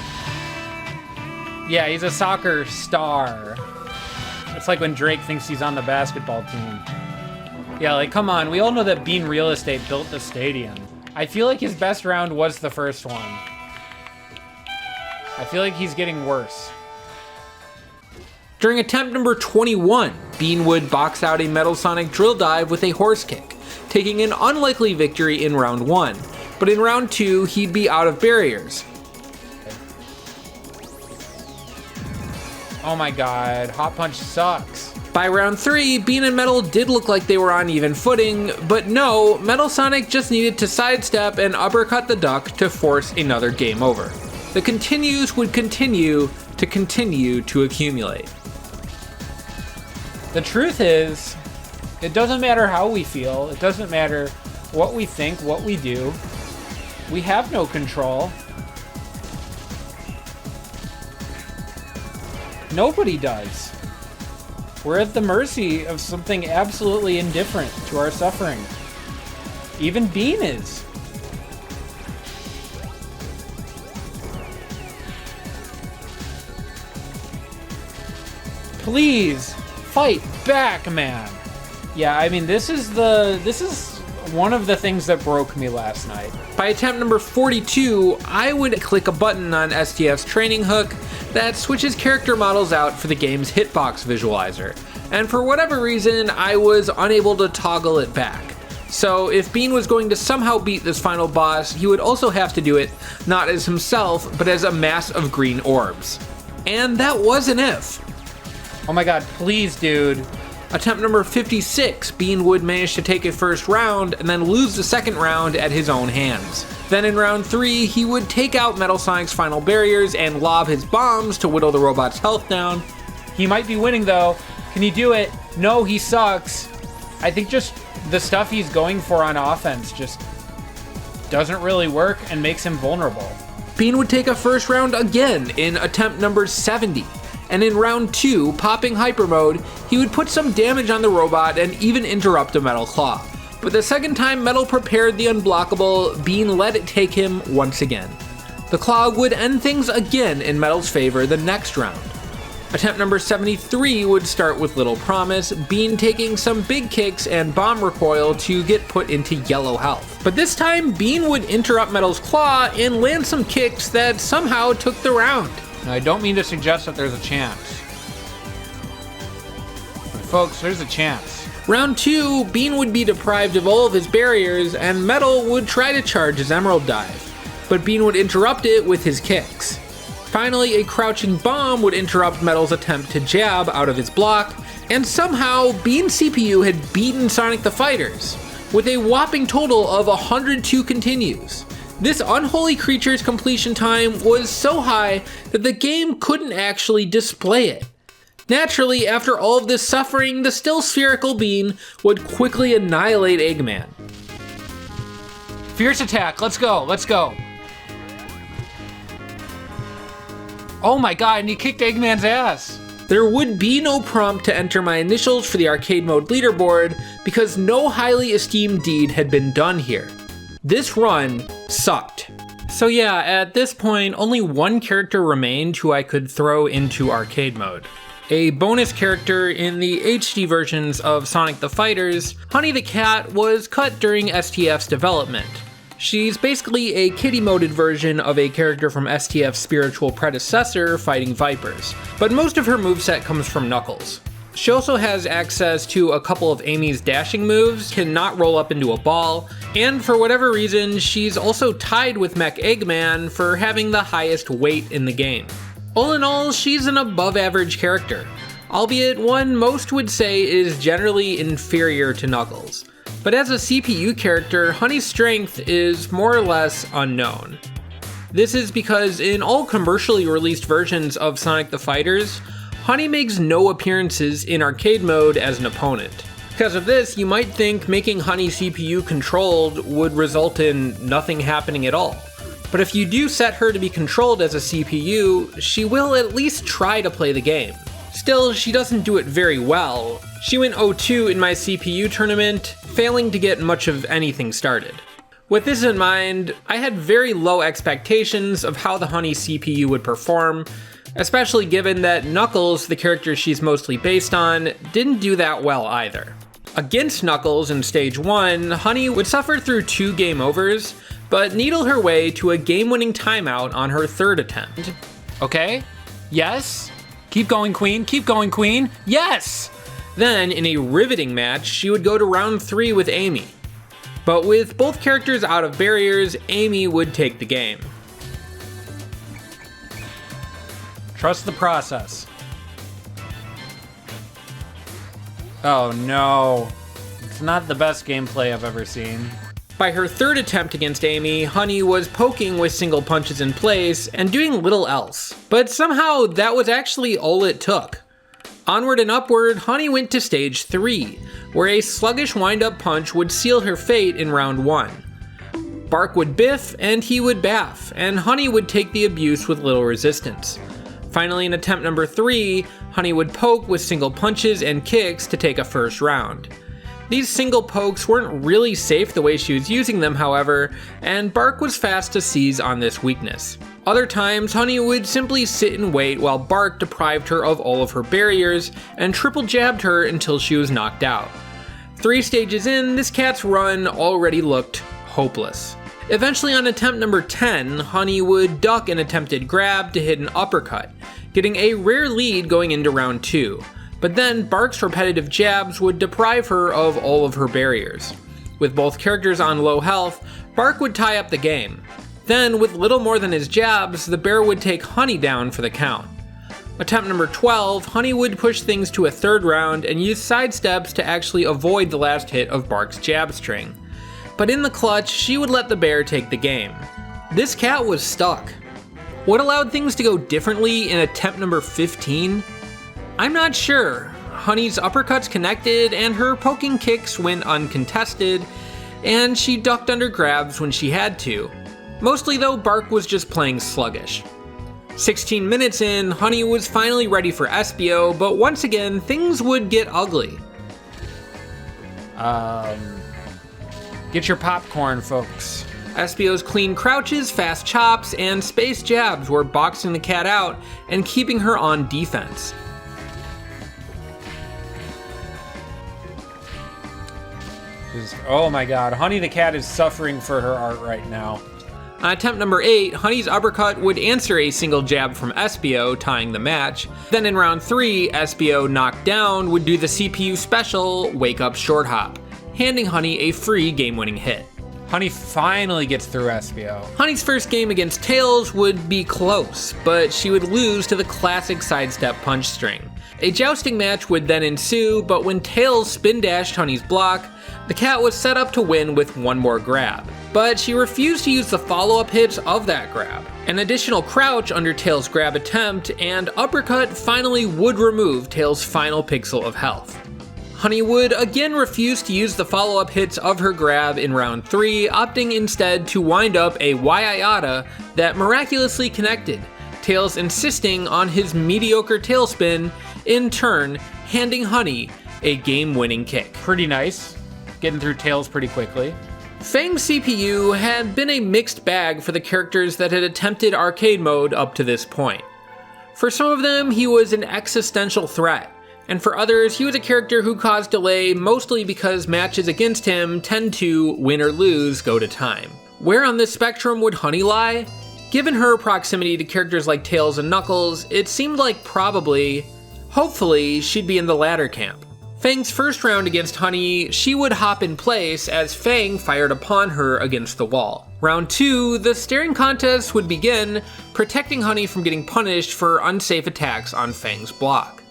Yeah, he's a soccer star. It's like when Drake thinks he's on the basketball team. Yeah, like, come on. We all know that Bean Real Estate built the stadium. I feel like his best round was the first one. I feel like he's getting worse. During attempt number 21, Bean would box out a Metal Sonic drill dive with a horse kick, taking an unlikely victory in round 1, but in round 2, he'd be out of barriers. Oh my god, Hot Punch sucks. By round 3, Bean and Metal did look like they were on even footing, but no, Metal Sonic just needed to sidestep and uppercut the duck to force another game over. The continues would continue to accumulate. The truth is, it doesn't matter how we feel, it doesn't matter what we think, what we do. We have no control. Nobody does. We're at the mercy of something absolutely indifferent to our suffering. Even Bean is. Please, fight back, man. Yeah, I mean, this is one of the things that broke me last night. By attempt number 42, I would click a button on STF's training hook that switches character models out for the game's hitbox visualizer, and for whatever reason, I was unable to toggle it back. So if Bean was going to somehow beat this final boss, he would also have to do it not as himself, but as a mass of green orbs. And that was an if. Oh my god, please, dude. Attempt number 56, Bean would manage to take a first round and then lose the second round at his own hands. Then in round 3, he would take out Metal Sonic's final barriers and lob his bombs to whittle the robot's health down. He might be winning though. Can he do it? No, he sucks. I think just the stuff he's going for on offense just doesn't really work and makes him vulnerable. Bean would take a first round again in attempt number 70. And in round 2, popping hyper mode, he would put some damage on the robot and even interrupt a Metal Claw. But the second time Metal prepared the unblockable, Bean let it take him once again. The Claw would end things again in Metal's favor the next round. Attempt number 73 would start with little promise, Bean taking some big kicks and bomb recoil to get put into yellow health. But this time, Bean would interrupt Metal's Claw and land some kicks that somehow took the round. Now, I don't mean to suggest that there's a chance. But folks, there's a chance. Round 2, Bean would be deprived of all of his barriers, and Metal would try to charge his Emerald Dive, but Bean would interrupt it with his kicks. Finally, a crouching bomb would interrupt Metal's attempt to jab out of his block, And somehow, Bean CPU had beaten Sonic the Fighters, with a whopping total of 102 continues. This unholy creature's completion time was so high that the game couldn't actually display it. Naturally, after all of this suffering, the still spherical Bean would quickly annihilate Eggman. Fierce attack, let's go, let's go. Oh my god, and he kicked Eggman's ass. There would be no prompt to enter my initials for the arcade mode leaderboard because no highly esteemed deed had been done here. This run sucked. So yeah, at this point, only one character remained who I could throw into arcade mode. A bonus character in the HD versions of Sonic the Fighters, Honey the Cat was cut during STF's development. She's basically a kitty-moded version of a character from STF's spiritual predecessor, Fighting Vipers, but most of her moveset comes from Knuckles. She also has access to a couple of Amy's dashing moves, cannot roll up into a ball, and for whatever reason, she's also tied with Mech Eggman for having the highest weight in the game. All in all, she's an above-average character, albeit one most would say is generally inferior to Knuckles. But as a CPU character, Honey's strength is more or less unknown. This is because in all commercially released versions of Sonic the Fighters, Honey makes no appearances in arcade mode as an opponent. Because of this, you might think making Honey CPU controlled would result in nothing happening at all. But if you do set her to be controlled as a CPU, she will at least try to play the game. Still, she doesn't do it very well. She went 0-2 in my CPU tournament, failing to get much of anything started. With this in mind, I had very low expectations of how the Honey CPU would perform, especially given that Knuckles, the character she's mostly based on, didn't do that well either. Against Knuckles in Stage 1, Honey would suffer through 2 game overs, but needle her way to a game-winning timeout on her 3rd attempt. Okay, yes, keep going queen, yes! Then, in a riveting match, she would go to round 3 with Amy. But with both characters out of barriers, Amy would take the game. Trust the process. Oh no, it's not the best gameplay I've ever seen. By her 3rd attempt against Amy, Honey was poking with single punches in place and doing little else. But somehow that was actually all it took. Onward and upward, Honey went to Stage 3, where a sluggish wind-up punch would seal her fate in round 1. Bark would biff and he would baff, and Honey would take the abuse with little resistance. Finally, in attempt number 3, Honey would poke with single punches and kicks to take a first round. These single pokes weren't really safe the way she was using them, however, and Bark was fast to seize on this weakness. Other times, Honey would simply sit and wait while Bark deprived her of all of her barriers and triple jabbed her until she was knocked out. 3 stages in, this cat's run already looked hopeless. Eventually, on attempt number 10, Honey would duck an attempted grab to hit an uppercut, getting a rare lead going into round 2. But then Bark's repetitive jabs would deprive her of all of her barriers. With both characters on low health, Bark would tie up the game. Then, with little more than his jabs, the bear would take Honey down for the count. Attempt number 12, Honey would push things to a 3rd round and use sidesteps to actually avoid the last hit of Bark's jab string. But in the clutch, she would let the bear take the game. This cat was stuck. What allowed things to go differently in attempt number 15? I'm not sure. Honey's uppercuts connected and her poking kicks went uncontested, and she ducked under grabs when she had to. Mostly though, Bark was just playing sluggish. 16 minutes in, Honey was finally ready for Espio, but once again, things would get ugly. Get your popcorn, folks. Espio's clean crouches, fast chops, and space jabs were boxing the cat out and keeping her on defense. Oh my god, Honey the cat is suffering for her art right now. On attempt number 8, Honey's uppercut would answer a single jab from Espio, tying the match. Then in round 3, Espio, knocked down, would do the CPU special Wake Up Short Hop, handing Honey a free game-winning hit. Honey finally gets through Espio. Honey's first game against Tails would be close, but she would lose to the classic sidestep punch string. A jousting match would then ensue, but when Tails spin dashed Honey's block, the cat was set up to win with one more grab. But she refused to use the follow-up hits of that grab. An additional crouch under Tails' grab attempt and uppercut finally would remove Tails' final pixel of health. Honey would again refuse to use the follow-up hits of her grab in round 3, opting instead to wind up a Waiata that miraculously connected, Tails insisting on his mediocre tailspin, in turn handing Honey a game-winning kick. Pretty nice. Getting through Tails pretty quickly. Fang's CPU had been a mixed bag for the characters that had attempted arcade mode up to this point. For some of them, he was an existential threat, and for others, he was a character who caused delay mostly because matches against him tend to, win or lose, go to time. Where on this spectrum would Honey lie? Given her proximity to characters like Tails and Knuckles, it seemed like probably, hopefully, she'd be in the latter camp. Fang's first round against Honey, she would hop in place as Fang fired upon her against the wall. Round 2, the staring contest would begin, protecting Honey from getting punished for unsafe attacks on Fang's block.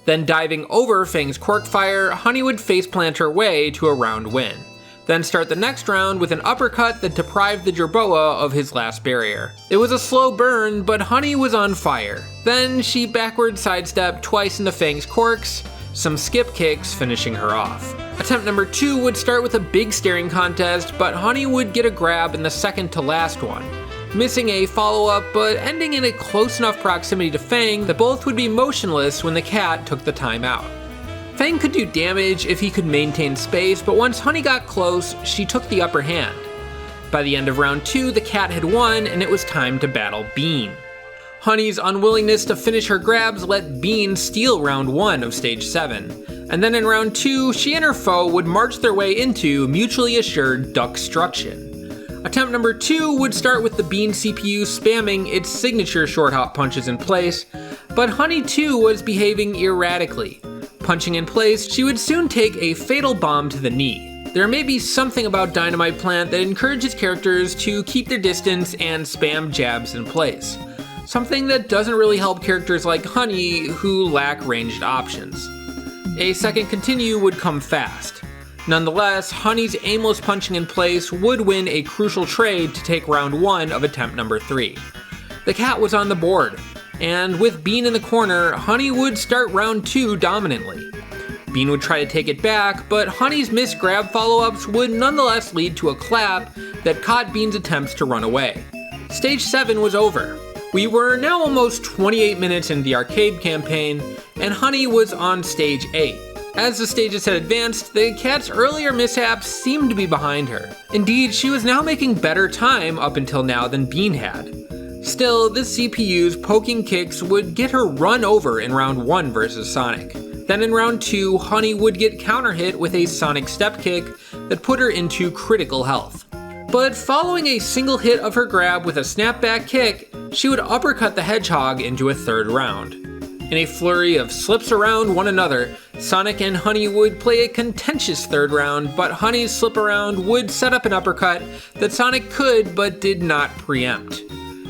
Then diving over Fang's quirk fire, Honey would faceplant her way to a round win. Then start the next round with an uppercut that deprived the Jerboa of his last barrier. It was a slow burn, but Honey was on fire. Then she backward sidestepped twice into Fang's quirks, some skip kicks finishing her off. Attempt number 2 would start with a big staring contest, but Honey would get a grab in the second to last one, missing a follow-up but ending in a close enough proximity to Fang that both would be motionless when the cat took the time out. Fang could do damage if he could maintain space, but once Honey got close, she took the upper hand. By the end of round 2, the cat had won and it was time to battle Bean. Honey's unwillingness to finish her grabs let Bean steal round 1 of stage 7, and then in round 2, she and her foe would march their way into mutually assured duckstruction. Attempt number 2 would start with the Bean CPU spamming its signature short hop punches in place, but Honey too was behaving erratically. Punching in place, she would soon take a fatal bomb to the knee. There may be something about Dynamite Plant that encourages characters to keep their distance and spam jabs in place. Something that doesn't really help characters like Honey who lack ranged options. A second continue would come fast. Nonetheless, Honey's aimless punching in place would win a crucial trade to take round 1 of attempt number 3. The cat was on the board, and with Bean in the corner, Honey would start round 2 dominantly. Bean would try to take it back, but Honey's missed grab follow-ups would nonetheless lead to a clap that caught Bean's attempts to run away. Stage 7 was over. We were now almost 28 minutes into the arcade campaign, and Honey was on stage 8. As the stages had advanced, the cat's earlier mishaps seemed to be behind her. Indeed, she was now making better time up until now than Bean had. Still, the CPU's poking kicks would get her run over in round 1 versus Sonic. Then in round 2, Honey would get counter hit with a Sonic step kick that put her into critical health. But following a single hit of her grab with a snapback kick, she would uppercut the Hedgehog into a third round. In a flurry of slips around one another, Sonic and Honey would play a contentious third round, but Honey's slip around would set up an uppercut that Sonic could but did not preempt.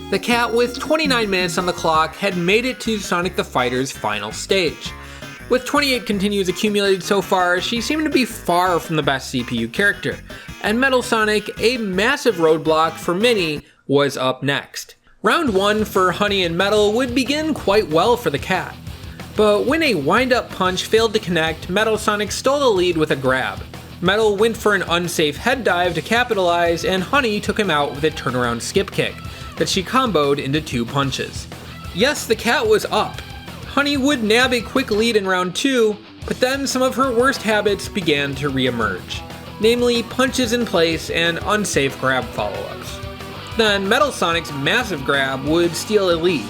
The cat, with 29 minutes on the clock, had made it to Sonic the Fighter's final stage. With 28 continues accumulated so far, she seemed to be far from the best CPU character, and Metal Sonic, a massive roadblock for many, was up next. Round 1 for Honey and Metal would begin quite well for the cat, but when a wind-up punch failed to connect, Metal Sonic stole the lead with a grab. Metal went for an unsafe head dive to capitalize, and Honey took him out with a turnaround skip kick that she comboed into 2 punches. Yes, the cat was up. Honey would nab a quick lead in round 2, but then some of her worst habits began to re-emerge, namely punches in place and unsafe grab follow-ups. Then Metal Sonic's massive grab would steal a lead,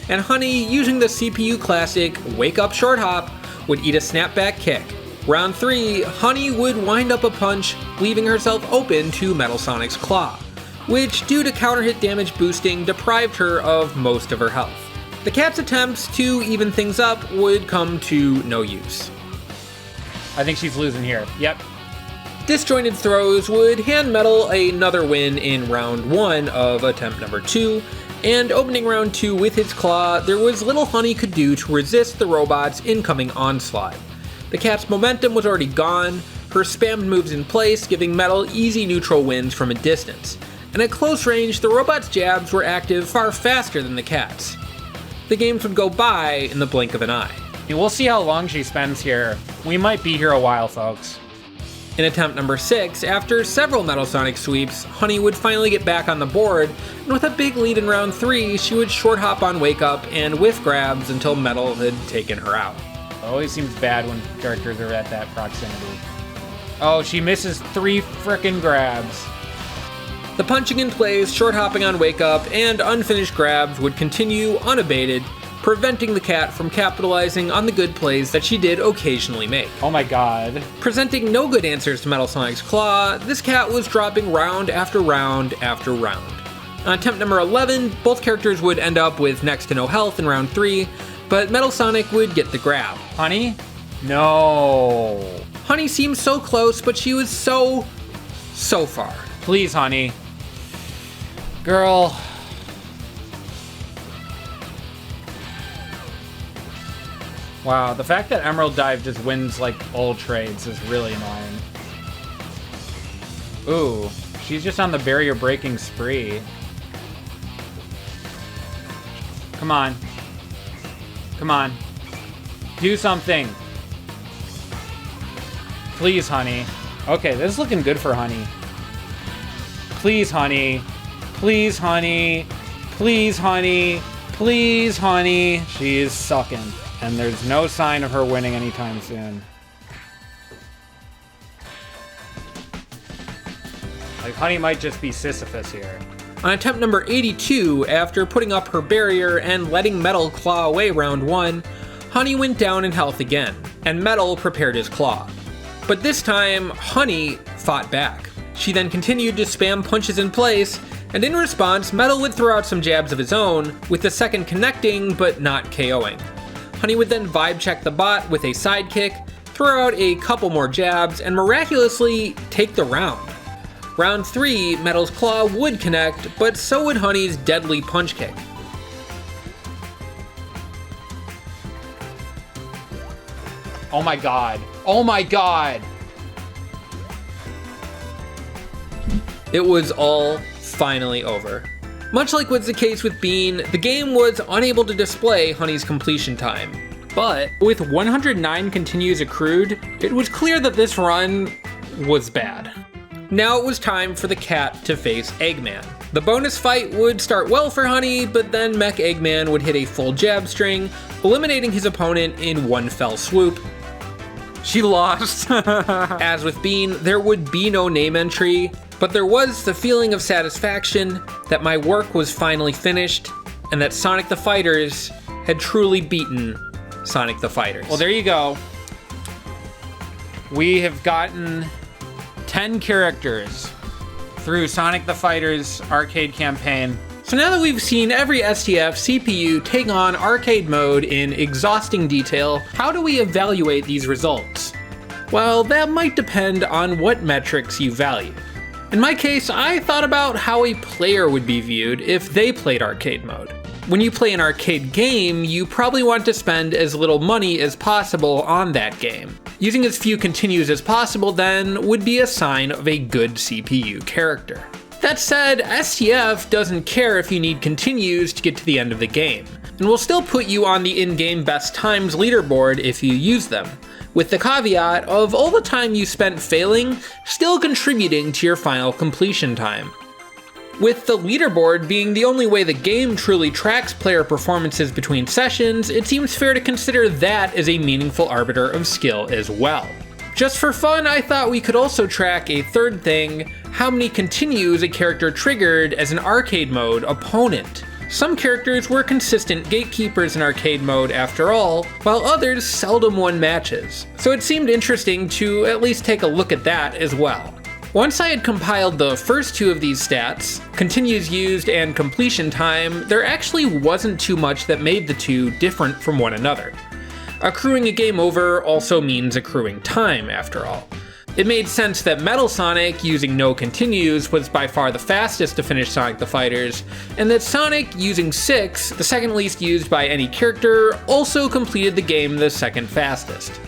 and Honey, using the CPU classic Wake Up Short Hop, would eat a snapback kick. Round 3, Honey would wind up a punch, leaving herself open to Metal Sonic's claw, which, due to counter hit damage boosting, deprived her of most of her health. The cat's attempts to even things up would come to no use. I think she's losing here. Yep. Disjointed throws would hand Metal another win in round 1 of attempt number 2, And opening round 2 with his claw, there was little Honey could do to resist the robot's incoming onslaught. The cat's momentum was already gone, her spammed moves in place, giving Metal easy neutral wins from a distance. And at close range, the robot's jabs were active far faster than the cat's. The games would go by in the blink of an eye. We'll see how long she spends here. We might be here a while, folks. In attempt number 6, after several Metal Sonic sweeps, Honey would finally get back on the board, and with a big lead in round 3, she would short hop on Wake Up and whiff grabs until Metal had taken her out. It always seems bad when characters are at that proximity. Oh, she misses 3 frickin' grabs. The punching in plays, short hopping on Wake Up, and unfinished grabs would continue unabated, preventing the cat from capitalizing on the good plays that she did occasionally make. Oh my god. Presenting no good answers to Metal Sonic's claw, this cat was dropping round after round after round. On attempt number 11, both characters would end up with next to no health in round 3, but Metal Sonic would get the grab. Honey? No. Honey seemed so close, but she was so far. Please, Honey. Girl. Wow, the fact that Emerald Dive just wins, like, all trades is really annoying. Ooh, she's just on the barrier breaking spree. Come on. Come on. Do something. Please, Honey. Okay, this is looking good for Honey. Please, Honey. Please, Honey. Please, Honey. Please, Honey. She is sucking. And there's no sign of her winning anytime soon. Like, Honey might just be Sisyphus here. On attempt number 82, after putting up her barrier and letting Metal claw away round 1, Honey went down in health again, and Metal prepared his claw. But this time, Honey fought back. She then continued to spam punches in place, and in response, Metal would throw out some jabs of his own, with the second connecting but not KOing. Honey would then vibe check the bot with a sidekick, throw out a couple more jabs, and miraculously take the round. Round 3, Metal's claw would connect, but so would Honey's deadly punch kick. Oh my god. Oh my god! It was all finally over. Much like was the case with Bean, the game was unable to display Honey's completion time. But with 109 continues accrued, it was clear that this run was bad. Now it was time for the cat to face Eggman. The bonus fight would start well for Honey, but then Mech Eggman would hit a full jab string, eliminating his opponent in one fell swoop. She lost. As with Bean, there would be no name entry, but there was the feeling of satisfaction that my work was finally finished, and that Sonic the Fighters had truly beaten Sonic the Fighters. Well, there you go. We have gotten 10 characters through Sonic the Fighters arcade campaign. So now that we've seen every STF CPU take on arcade mode in exhausting detail, how do we evaluate these results? Well, that might depend on what metrics you value. In my case, I thought about how a player would be viewed if they played arcade mode. When you play an arcade game, you probably want to spend as little money as possible on that game. Using as few continues as possible then would be a sign of a good CPU character. That said, STF doesn't care if you need continues to get to the end of the game, and will still put you on the in-game best times leaderboard if you use them, with the caveat of all the time you spent failing still contributing to your final completion time. With the leaderboard being the only way the game truly tracks player performances between sessions, it seems fair to consider that as a meaningful arbiter of skill as well. Just for fun, I thought we could also track a third thing: how many continues a character triggered as an arcade mode opponent. Some characters were consistent gatekeepers in arcade mode after all, while others seldom won matches. So it seemed interesting to at least take a look at that as well. Once I had compiled the first two of these stats, continues used and completion time, there actually wasn't too much that made the two different from one another. Accruing a game over also means accruing time, after all. It made sense that Metal Sonic, using no continues, was by far the fastest to finish Sonic the Fighters, and that Sonic, using 6, the second least used by any character, also completed the game the second fastest.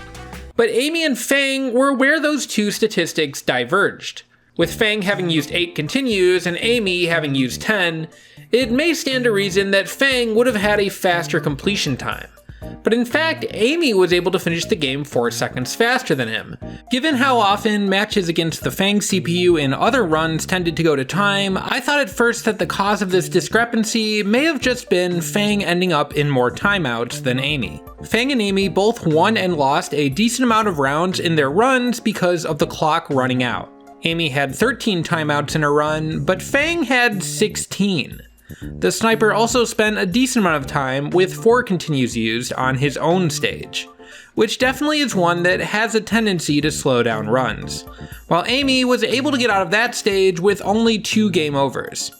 But Amy and Fang were where those two statistics diverged. With Fang having used 8 continues and Amy having used 10, it may stand to reason that Fang would have had a faster completion time. But in fact, Amy was able to finish the game 4 seconds faster than him. Given how often matches against the Fang CPU in other runs tended to go to time, I thought at first that the cause of this discrepancy may have just been Fang ending up in more timeouts than Amy. Fang and Amy both won and lost a decent amount of rounds in their runs because of the clock running out. Amy had 13 timeouts in her run, but Fang had 16. The sniper also spent a decent amount of time with 4 continues used on his own stage, which definitely is one that has a tendency to slow down runs, while Amy was able to get out of that stage with only 2 game overs.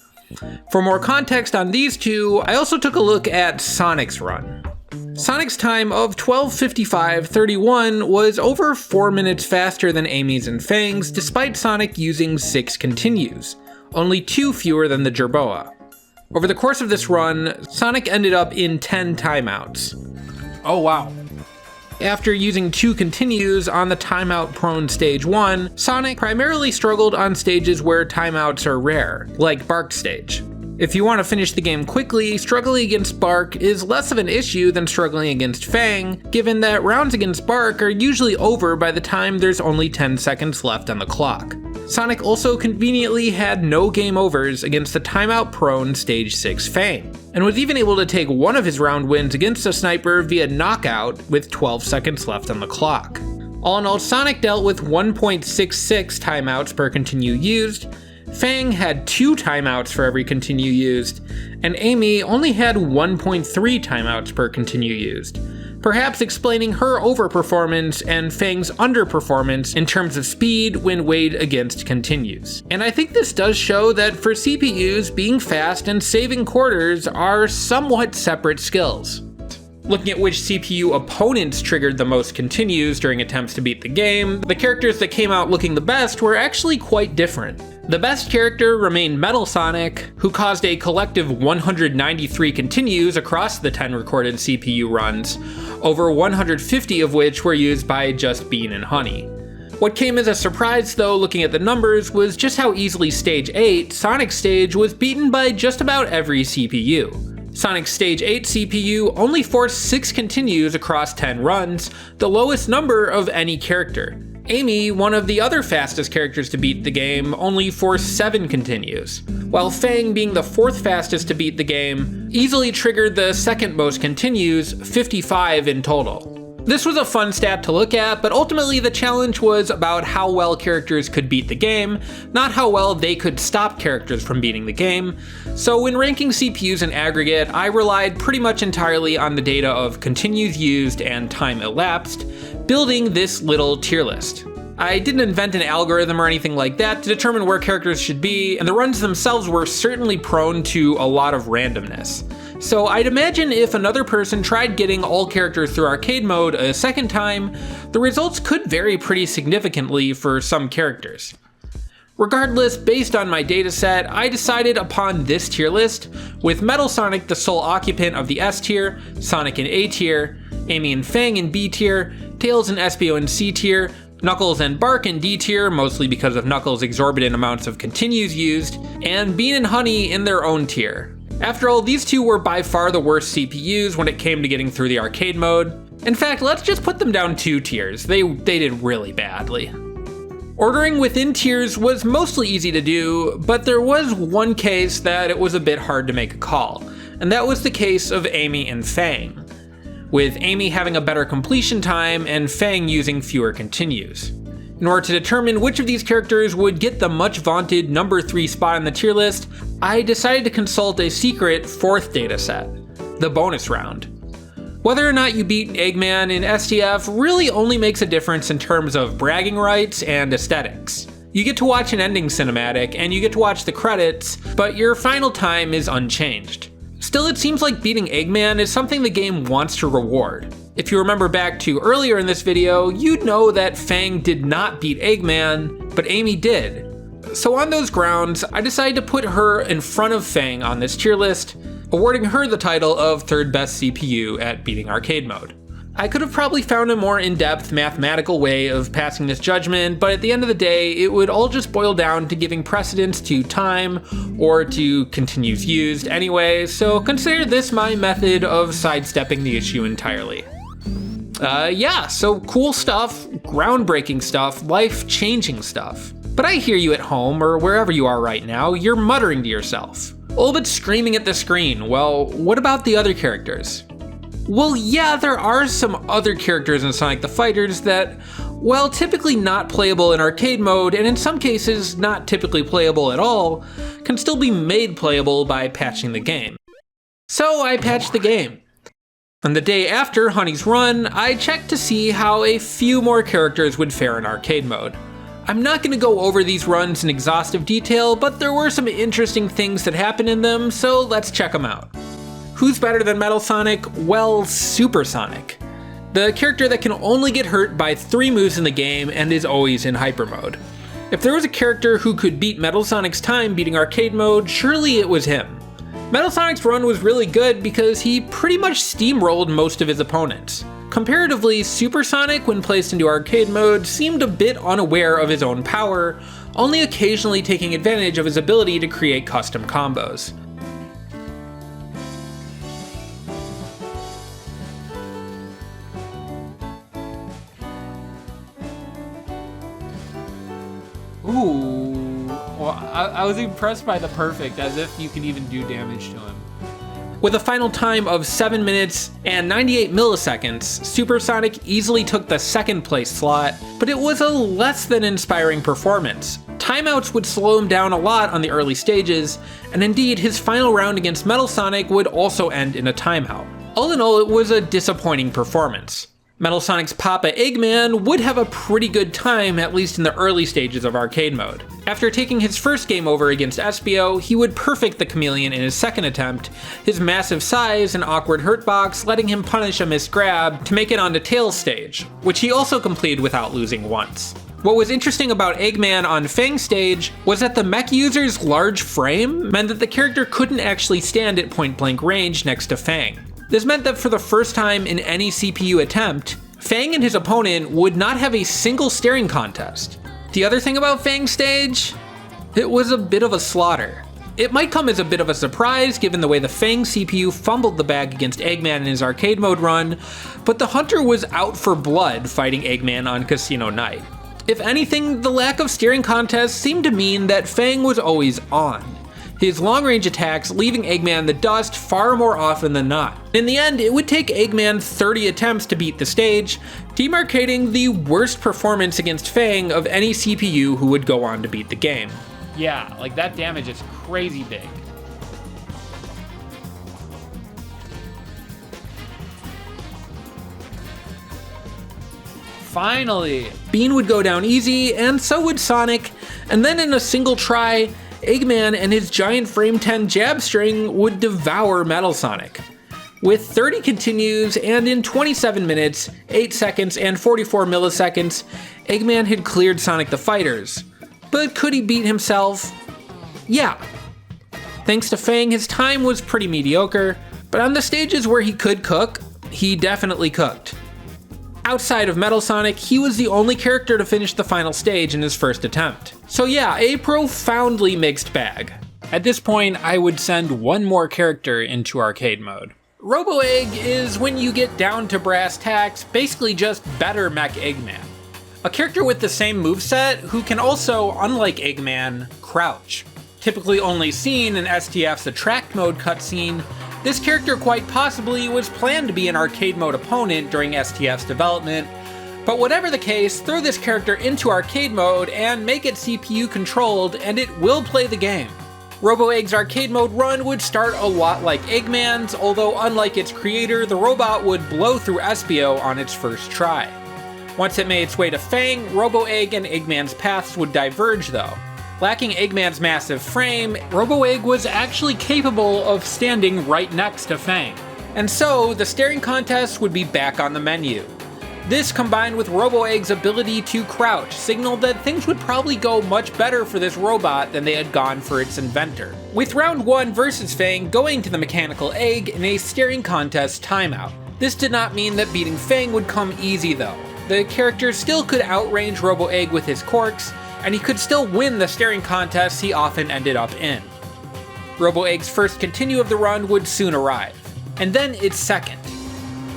For more context on these two, I also took a look at Sonic's run. Sonic's time of 12:55:31 was over 4 minutes faster than Amy's and Fang's, despite Sonic using 6 continues, only 2 fewer than the Jerboa. Over the course of this run, Sonic ended up in 10 timeouts. Oh wow. After using 2 continues on the timeout-prone stage 1, Sonic primarily struggled on stages where timeouts are rare, like Bark stage. If you want to finish the game quickly, struggling against Bark is less of an issue than struggling against Fang, given that rounds against Bark are usually over by the time there's only 10 seconds left on the clock. Sonic also conveniently had no game overs against the timeout-prone Stage 6 Fang, and was even able to take one of his round wins against a sniper via knockout with 12 seconds left on the clock. All in all, Sonic dealt with 1.66 timeouts per continue used, Fang had 2 timeouts for every continue used, and Amy only had 1.3 timeouts per continue used, perhaps explaining her overperformance and Fang's underperformance in terms of speed when weighed against continues. And I think this does show that for CPUs, being fast and saving quarters are somewhat separate skills. Looking at which CPU opponents triggered the most continues during attempts to beat the game, the characters that came out looking the best were actually quite different. The best character remained Metal Sonic, who caused a collective 193 continues across the 10 recorded CPU runs, over 150 of which were used by just Bean and Honey. What came as a surprise though, looking at the numbers, was just how easily Stage 8, Sonic's stage, was beaten by just about every CPU. Sonic's Stage 8 CPU only forced 6 continues across 10 runs, the lowest number of any character. Amy, one of the other fastest characters to beat the game, only forced 7 continues, while Fang, being the 4th fastest to beat the game, easily triggered the second most continues, 55 in total. This was a fun stat to look at, but ultimately the challenge was about how well characters could beat the game, not how well they could stop characters from beating the game. So when ranking CPUs in aggregate, I relied pretty much entirely on the data of continues used and time elapsed, building this little tier list. I didn't invent an algorithm or anything like that to determine where characters should be, and the runs themselves were certainly prone to a lot of randomness. So I'd imagine if another person tried getting all characters through arcade mode a second time, the results could vary pretty significantly for some characters. Regardless, based on my dataset, I decided upon this tier list, with Metal Sonic the sole occupant of the S tier, Sonic in A tier, Amy and Fang in B tier, Tails and Espio in C tier, Knuckles and Bark in D tier, mostly because of Knuckles' exorbitant amounts of continues used, and Bean and Honey in their own tier. After all, these two were by far the worst CPUs when it came to getting through the arcade mode. In fact, let's just put them down 2 tiers. They did really badly. Ordering within tiers was mostly easy to do, but there was one case that it was a bit hard to make a call, and that was the case of Amy and Fang, with Amy having a better completion time and Fang using fewer continues. In order to determine which of these characters would get the much vaunted number 3 spot on the tier list, I decided to consult a secret 4th dataset, the bonus round. Whether or not you beat Eggman in STF really only makes a difference in terms of bragging rights and aesthetics. You get to watch an ending cinematic and you get to watch the credits, but your final time is unchanged. Still, it seems like beating Eggman is something the game wants to reward. If you remember back to earlier in this video, you'd know that Fang did not beat Eggman, but Amy did. So on those grounds, I decided to put her in front of Fang on this tier list, awarding her the title of third best CPU at beating arcade mode. I could have probably found a more in-depth mathematical way of passing this judgment, but at the end of the day, it would all just boil down to giving precedence to time or to continues used anyway, so consider this my method of sidestepping the issue entirely. Yeah, so cool stuff, groundbreaking stuff, life-changing stuff. But I hear you at home, or wherever you are right now, you're muttering to yourself. All but screaming at the screen, well, what about the other characters? Well, yeah, there are some other characters in Sonic the Fighters that, while typically not playable in arcade mode, and in some cases not typically playable at all, can still be made playable by patching the game. So I patched the game. On the day after Honey's run, I checked to see how a few more characters would fare in arcade mode. I'm not going to go over these runs in exhaustive detail, but there were some interesting things that happened in them, so let's check them out. Who's better than Metal Sonic? Well, Super Sonic. The character that can only get hurt by 3 moves in the game and is always in hyper mode. If there was a character who could beat Metal Sonic's time beating arcade mode, surely it was him. Metal Sonic's run was really good because he pretty much steamrolled most of his opponents. Comparatively, Super Sonic, when placed into arcade mode, seemed a bit unaware of his own power, only occasionally taking advantage of his ability to create custom combos. Ooh, well, I was impressed by the perfect, as if you can even do damage to him. With a final time of 7 minutes and 98 milliseconds, Super Sonic easily took the second place slot, but it was a less than inspiring performance. Timeouts would slow him down a lot on the early stages, and indeed his final round against Metal Sonic would also end in a timeout. All in all, it was a disappointing performance. Metal Sonic's Papa Eggman would have a pretty good time, at least in the early stages of arcade mode. After taking his first game over against Espio, he would perfect the chameleon in his second attempt, his massive size and awkward hurtbox letting him punish a missed grab to make it onto Tails stage, which he also completed without losing once. What was interesting about Eggman on Fang stage was that the mech user's large frame meant that the character couldn't actually stand at point-blank range next to Fang. This meant that for the first time in any CPU attempt, Fang and his opponent would not have a single staring contest. The other thing about Fang's stage? It was a bit of a slaughter. It might come as a bit of a surprise given the way the Fang CPU fumbled the bag against Eggman in his arcade mode run, but the Hunter was out for blood fighting Eggman on Casino Night. If anything, the lack of steering contests seemed to mean that Fang was always on, his long-range attacks leaving Eggman in the dust far more often than not. In the end, it would take Eggman 30 attempts to beat the stage, demarcating the worst performance against Fang of any CPU who would go on to beat the game. Yeah, like that damage is crazy big. Finally! Bean would go down easy, and so would Sonic, and then in a single try, Eggman and his giant frame 10 jab string would devour Metal Sonic. With 30 continues, and in 27 minutes, 8 seconds, and 44 milliseconds, Eggman had cleared Sonic the Fighters. But could he beat himself? Yeah. Thanks to Fang, his time was pretty mediocre, but on the stages where he could cook, he definitely cooked. Outside of Metal Sonic, he was the only character to finish the final stage in his first attempt. So yeah, a profoundly mixed bag. At this point, I would send one more character into arcade mode. Robo Egg is, when you get down to brass tacks, basically just better Mech Eggman. A character with the same moveset who can also, unlike Eggman, crouch. Typically only seen in STF's Attract Mode cutscene, this character quite possibly was planned to be an arcade mode opponent during STF's development, but whatever the case, throw this character into arcade mode and make it CPU controlled and it will play the game. Robo Egg's arcade mode run would start a lot like Eggman's, although unlike its creator, the robot would blow through Espio on its first try. Once it made its way to Fang, Robo Egg and Eggman's paths would diverge though. Lacking Eggman's massive frame, Robo Egg was actually capable of standing right next to Fang. And so, the staring contest would be back on the menu. This, combined with Robo Egg's ability to crouch, signaled that things would probably go much better for this robot than they had gone for its inventor. With round 1 versus Fang going to the mechanical egg in a staring contest timeout. This did not mean that beating Fang would come easy though. The character still could outrange Robo Egg with his quirks, and he could still win the staring contests he often ended up in. Robo Egg's first continue of the run would soon arrive, and then its second.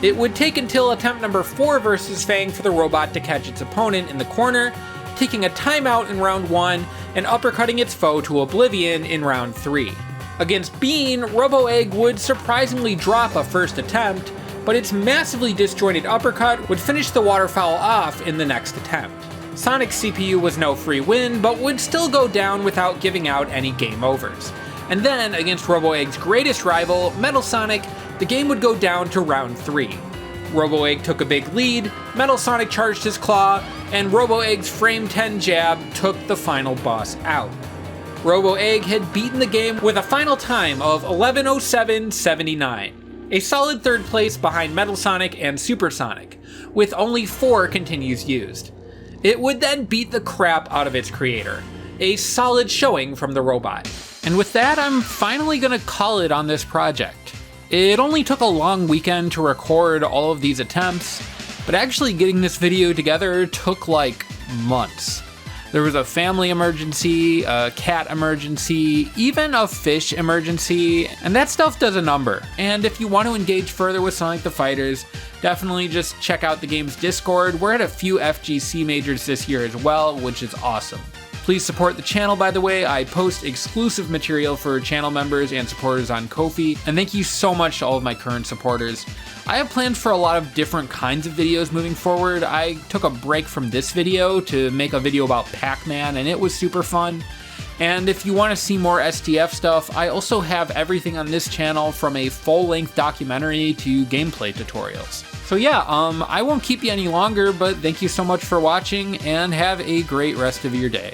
It would take until attempt number 4 versus Fang for the robot to catch its opponent in the corner, taking a timeout in round 1 and uppercutting its foe to oblivion in round 3. Against Bean, Robo Egg would surprisingly drop a first attempt, but its massively disjointed uppercut would finish the waterfowl off in the next attempt. Sonic's CPU was no free win, but would still go down without giving out any game overs. And then, against Robo Egg's greatest rival, Metal Sonic, the game would go down to round 3. Robo Egg took a big lead, Metal Sonic charged his claw, and Robo Egg's frame 10 jab took the final boss out. Robo Egg had beaten the game with a final time of 11:07.79, a solid third place behind Metal Sonic and Super Sonic, with only 4 continues used. It would then beat the crap out of its creator, a solid showing from the robot. And with that, I'm finally gonna call it on this project. It only took a long weekend to record all of these attempts, but actually getting this video together took like months. There was a family emergency, a cat emergency, even a fish emergency, and that stuff does a number. And if you want to engage further with Sonic the Fighters, definitely just check out the game's Discord. We're at a few FGC majors this year as well, which is awesome. Please support the channel, by the way. I post exclusive material for channel members and supporters on Ko-fi, and thank you so much to all of my current supporters. I have plans for a lot of different kinds of videos moving forward. I took a break from this video to make a video about Pac-Man, and it was super fun. And if you want to see more STF stuff, I also have everything on this channel from a full-length documentary to gameplay tutorials. So yeah, I won't keep you any longer, but thank you so much for watching, and have a great rest of your day.